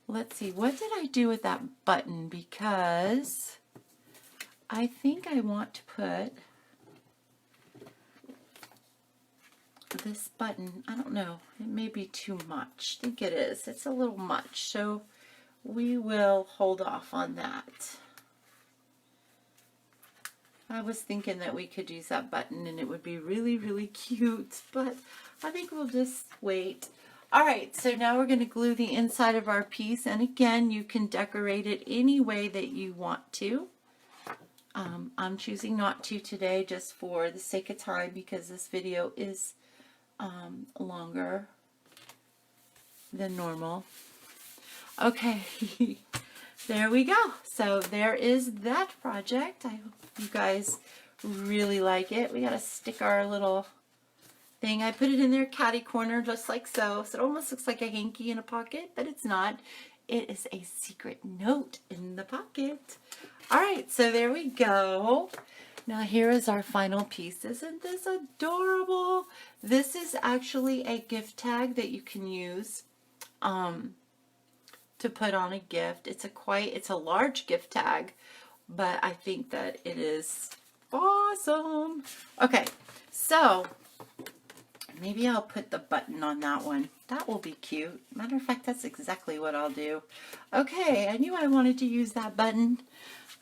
let's see, what did I do with that button? Because I think I want to put this button, I don't know, it may be too much. I think it is. It's a little much. So we will hold off on that. I was thinking that we could use that button and it would be really, really cute, but I think we'll just wait. All right, so now we're going to glue the inside of our piece, and again, you can decorate it any way that you want to. I'm choosing not to today just for the sake of time because this video is longer than normal. Okay, there we go. So there is that project. I hope you guys really like it. We got to stick our little thing. I put it in their catty corner just like so. So it almost looks like a hanky in a pocket, but it's not. It is a secret note in the pocket. All right, so there we go. Now here is our final piece. Isn't this adorable? This is actually a gift tag that you can use to put on a gift. It's a large gift tag, but I think that it is awesome. Okay, so maybe I'll put the button on that one. That will be cute. Matter of fact, that's exactly what I'll do. Okay, I knew I wanted to use that button.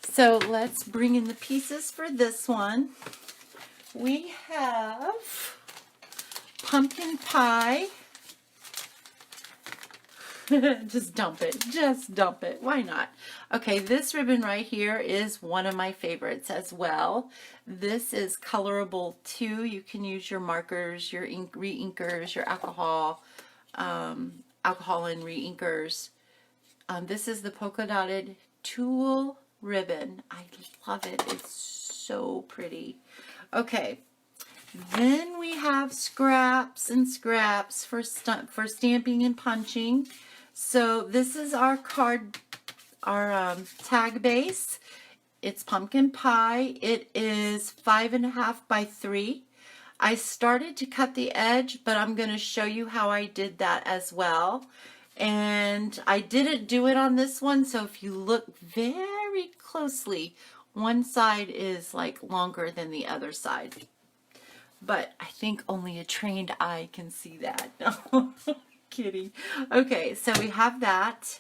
So let's bring in the pieces for this one. We have pumpkin pie. Just dump it. Just dump it. Why not? Okay, this ribbon right here is one of my favorites as well. This is colorable too. You can use your markers, your re-inkers, your alcohol and re-inkers. This is the polka dotted tulle ribbon. I love it. It's so pretty. Okay, then we have scraps and scraps for stamping and punching. So this is our tag base. It's pumpkin pie. It is 5.5 by 3. I started to cut the edge, but I'm going to show you how I did that as well. And I didn't do it on this one, so if you look very closely, one side is like longer than the other side. But I think only a trained eye can see that. No, kidding. Okay, so we have that.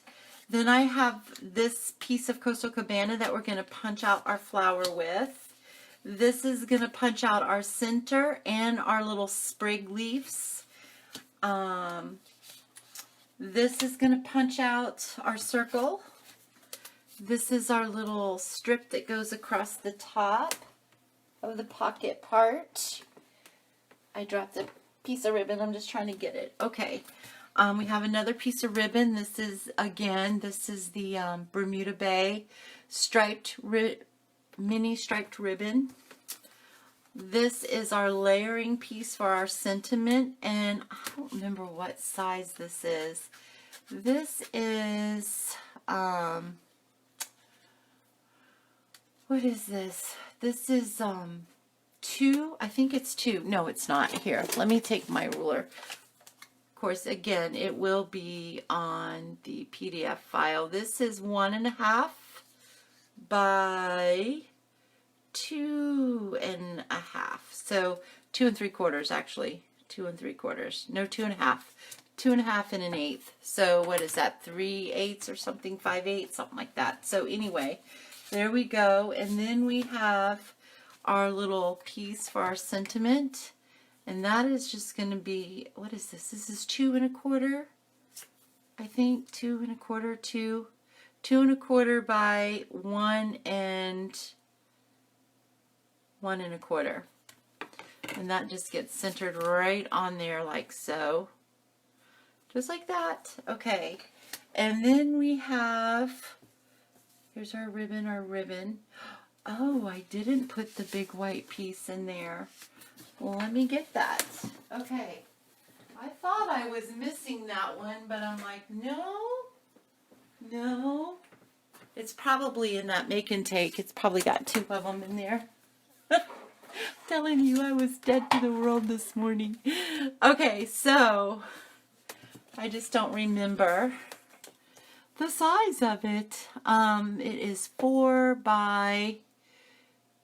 Then I have this piece of Coastal Cabana that we're going to punch out our flower with. This is going to punch out our center and our little sprig leaves. This is going to punch out our circle. This is our little strip that goes across the top of the pocket part. I dropped a piece of ribbon. I'm just trying to get it. Okay. We have another piece of ribbon. This is the Bermuda Bay mini striped ribbon. This is our layering piece for our sentiment, and I don't remember what size this is. This is, what is this? This is 2, I think it's 2. No, it's not. Here, let me take my ruler. Of course, again, it will be on the PDF file. This is 1.5 by 2.5. So 2 3/4 actually. 2 3/4. No, 2.5. 2.5 and 1/8. So what is that? 3/8 or something? 5/8, something like that. So anyway, there we go. And then we have our little piece for our sentiment. And that is just going to be, what is this? This is 2 1/4. I think 2 1/4, 2 1/4 by 1 1/4. And that just gets centered right on there like so. Just like that. Okay. And then we have, here's our ribbon. Oh, I didn't put the big white piece in there. Well, let me get that. Okay. I thought I was missing that one, but I'm like, no. It's probably in that make and take. It's probably got 2 of them in there. Telling you I was dead to the world this morning. Okay, so I just don't remember. the size of it. It is 4 by,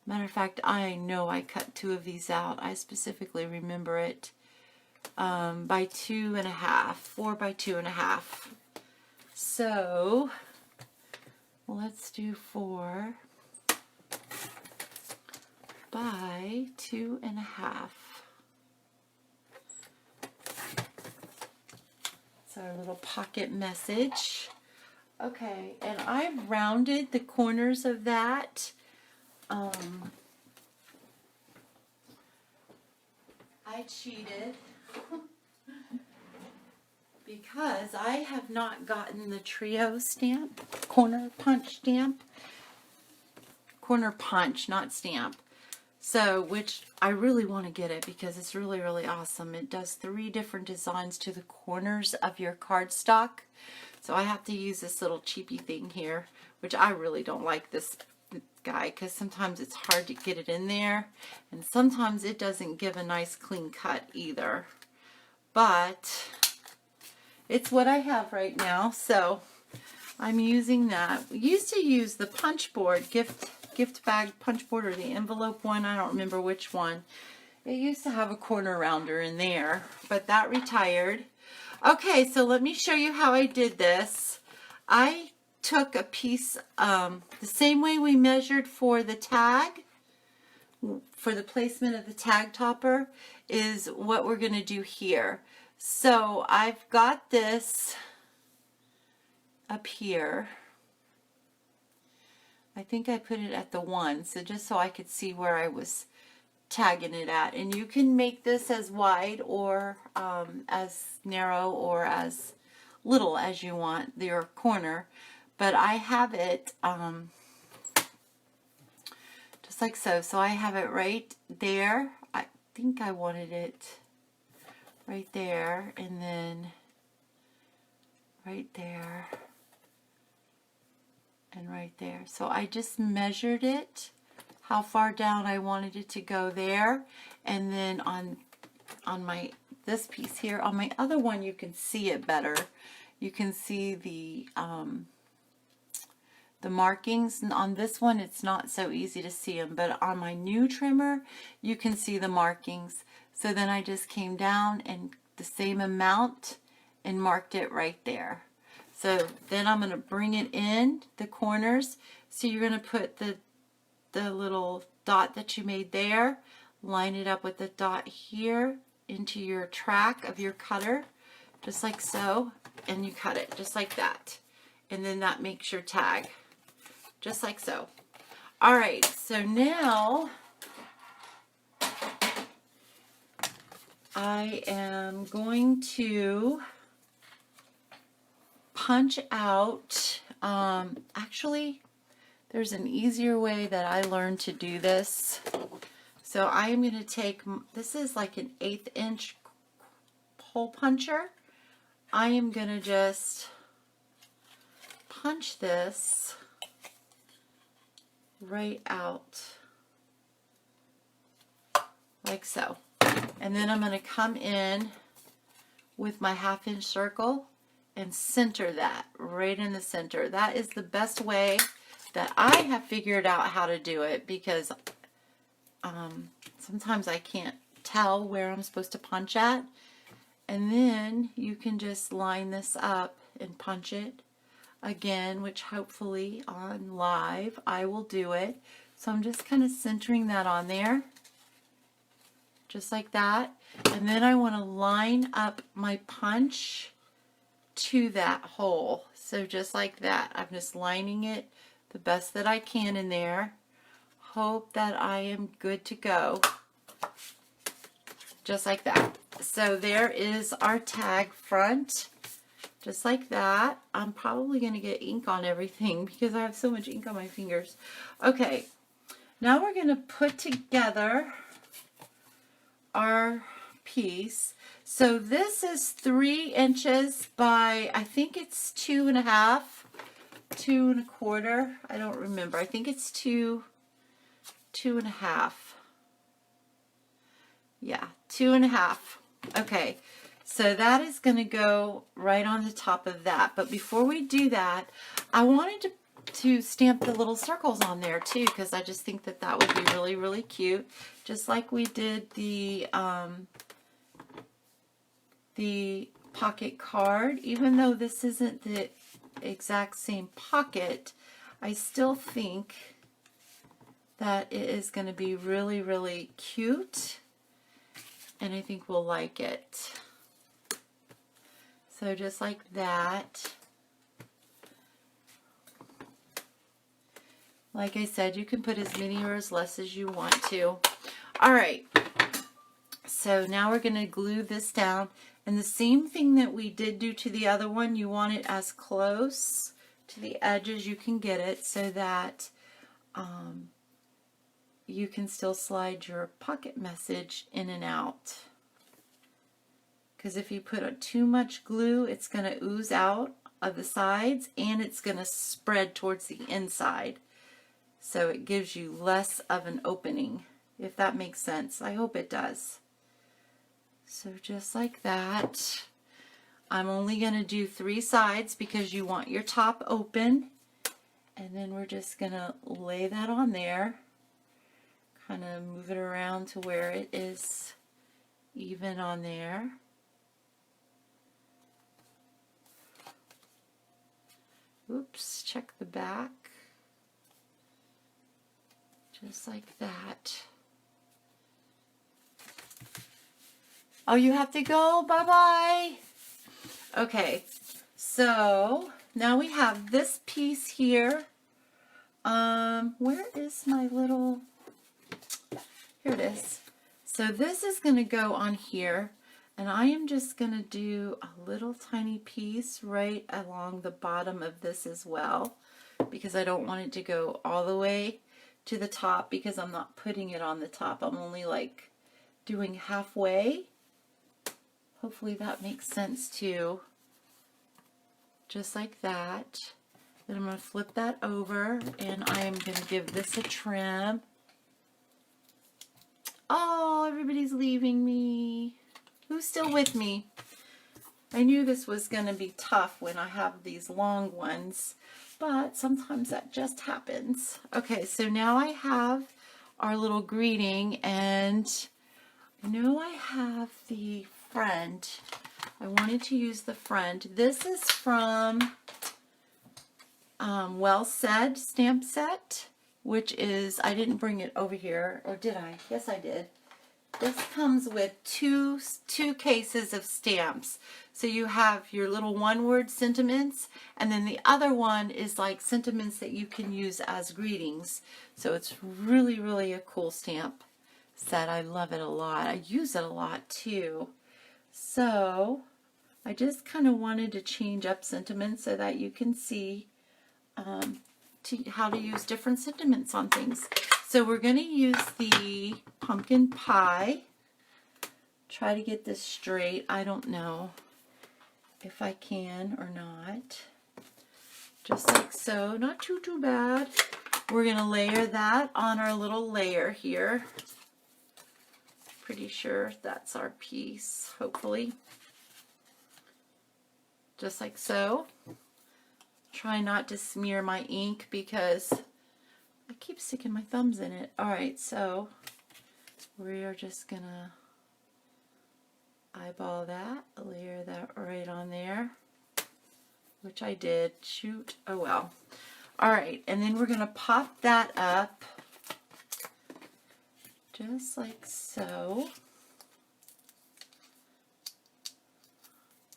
matter of fact, I know I cut 2 of these out. I specifically remember it. By 2.5, 4 by 2.5. So let's do 4 by 2.5. It's our little pocket message. Okay, and I've rounded the corners of that. I cheated because I have not gotten the trio stamp, corner punch stamp. Corner punch, not stamp. So, which I really want to get it because it's really, really awesome. It does 3 different designs to the corners of your cardstock. So I have to use this little cheapy thing here, which I really don't like this guy because sometimes it's hard to get it in there. And sometimes it doesn't give a nice clean cut either. But it's what I have right now. So I'm using that. We used to use the punch board, gift bag punch board, or the envelope one. I don't remember which one. It used to have a corner rounder in there, but that retired. Okay, so let me show you how I did this. I took a piece, the same way we measured for the tag, for the placement of the tag topper, is what we're going to do here. So I've got this up here. I think I put it at the 1, so just so I could see where I was tagging it at. And you can make this as wide or as narrow or as little as you want, your corner. But I have it just like so. So I have it right there. I think I wanted it right there, and then right there, and right there. So I just measured it, how far down I wanted it to go there, and then on my this piece here, on my other one you can see it better. You can see the markings, and on this one it's not so easy to see them, but on my new trimmer you can see the markings. So then I just came down and the same amount and marked it right there. So then I'm going to bring it in the corners. So you're going to put the little dot that you made there, line it up with the dot here into your track of your cutter, just like so, and you cut it just like that. And then that makes your tag, just like so. All right, so now I am going to punch out, actually there's an easier way that I learned to do this. So I am going to take, this is like an 1/8 inch hole puncher. I am going to just punch this right out like so. And then I'm going to come in with my 1/2 inch circle and center that right in the center. That is the best way that I have figured out how to do it, because sometimes I can't tell where I'm supposed to punch at. And then you can just line this up and punch it again, which hopefully on live I will do it. So I'm just kind of centering that on there, just like that. And then I want to line up my punch to that hole. So just like that, I'm just lining it the best that I can in there. Hope that I am good to go. Just like that. So there is our tag front. Just like that. I'm probably going to get ink on everything because I have so much ink on my fingers. Okay, now we're going to put together our piece. So this is 3 inches by, I think it's 2.5, 2 1/4. I don't remember. I think it's 2.5. Yeah, 2.5. Okay, So that is going to go right on the top of that. But before we do that, I wanted to stamp the little circles on there too, because I just think that that would be really, really cute. Just like we did the pocket card. Even though this isn't the exact same pocket, I still think that it is going to be really, really cute. And I think we'll like it. So just like that. Like I said, you can put as many or as less as you want to. All right. So now we're going to glue this down. And the same thing that we did do to the other one, you want it as close to the edge as you can get it so that you can still slide your pocket message in and out. Because if you put too much glue, it's going to ooze out of the sides and it's going to spread towards the inside. So it gives you less of an opening, if that makes sense. I hope it does. So just like that. I'm only going to do 3 sides because you want your top open. And then we're just going to lay that on there. Kind of move it around to where it is even on there. Oops, check the back. Just like that. Oh, you have to go? Bye-bye. Okay, so now we have this piece here. Where is my little... Here it is. So this is going to go on here. And I am just going to do a little tiny piece right along the bottom of this as well, because I don't want it to go all the way to the top because I'm not putting it on the top. I'm only like doing halfway. Hopefully that makes sense too. Just like that. Then I'm going to flip that over and I am going to give this a trim. Oh, everybody's leaving me. Who's still with me? I knew this was going to be tough when I have these long ones, but sometimes that just happens. Okay, so now I have our little greeting, and I know I have the friend. I wanted to use the friend. This is from Well Said stamp set, which is, I didn't bring it over here, or did I? Yes, I did. This comes with two cases of stamps. So you have your little one-word sentiments, and then the other one is like sentiments that you can use as greetings. So it's really, really a cool stamp set. I love it a lot. I use it a lot too. So I just kind of wanted to change up sentiments so that you can see how to use different sentiments on things. So we're going to use the pumpkin pie. Try to get this straight. I don't know if I can or not. Just like so. Not too bad. We're going to layer that on our little layer here. Pretty sure that's our piece, hopefully. Just like so. Try not to smear my ink because I keep sticking my thumbs in it. Alright, so we are just going to eyeball that, layer that right on there, which I did. Shoot. Oh well. Alright, and then we're going to pop that up just like so.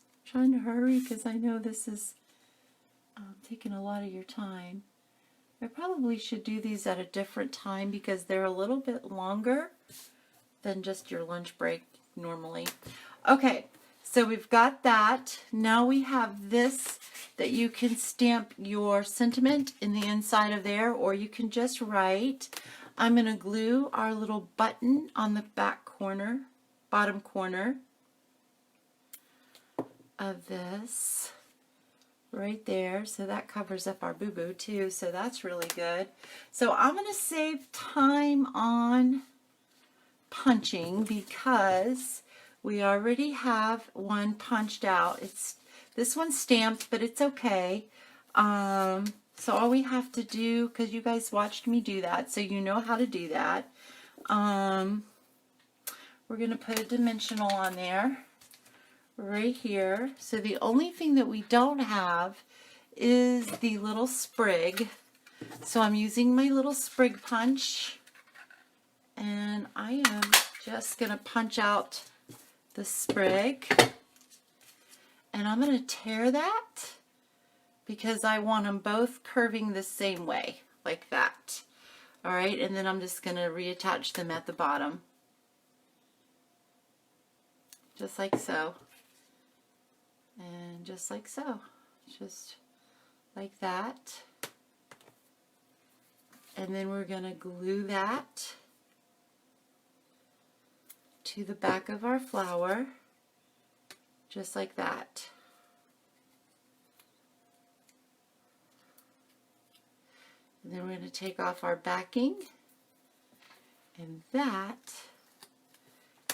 I'm trying to hurry because I know this is taking a lot of your time. I probably should do these at a different time because they're a little bit longer than just your lunch break normally. Okay, so we've got that. Now we have this that you can stamp your sentiment in the inside of there, or you can just write. I'm going to glue our little button on the back corner, bottom corner of this. Right there, so that covers up our boo-boo too, so that's really good. So I'm going to save time on punching because We already have one punched out. This one's stamped, but it's okay. So all we have to do, because you guys watched me do that, so you know how to do that. We're going to put a dimensional on there right here. So the only thing that we don't have is the little sprig. So I'm using my little sprig punch, and I am just going to punch out the sprig, and I'm going to tear that because I want them both curving the same way, like that. All right, and then I'm just going to reattach them at the bottom, just like so, and just like so, just like that. And then we're going to glue that to the back of our flower, just like that. And then we're going to take off our backing, and that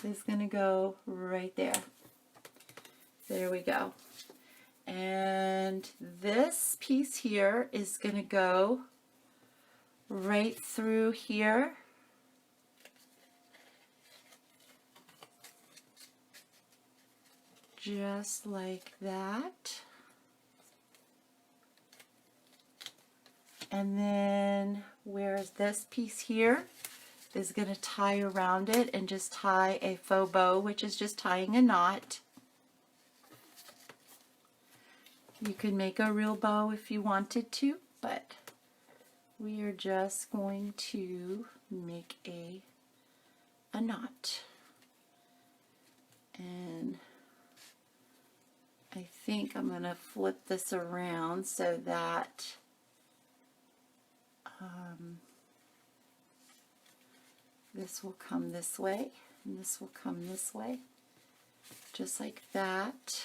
is going to go right there. There we go. And this piece here is going to go right through here. Just like that. And then where's this piece here is going to tie around it and just tie a faux bow, which is just tying a knot. You could make a real bow if you wanted to, but we are just going to make a knot. And I think I'm going to flip this around so that this will come this way, and this will come this way, just like that.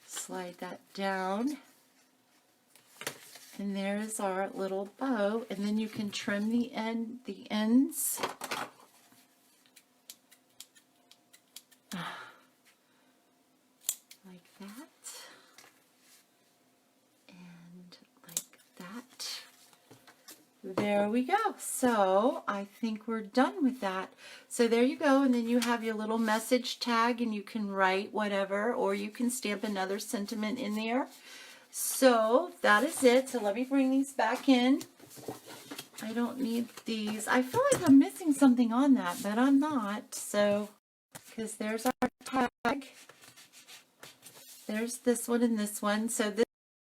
Slide that down, and there's our little bow, and then you can trim the ends. Like that, and like that. There we go. So I think we're done with that. So there you go, and then you have your little message tag, and you can write whatever, or you can stamp another sentiment in there. So that is it. So let me bring these back in. I don't need these. I feel like I'm missing something on that, but I'm not. So, because there's our tag. There's this one and this one. So this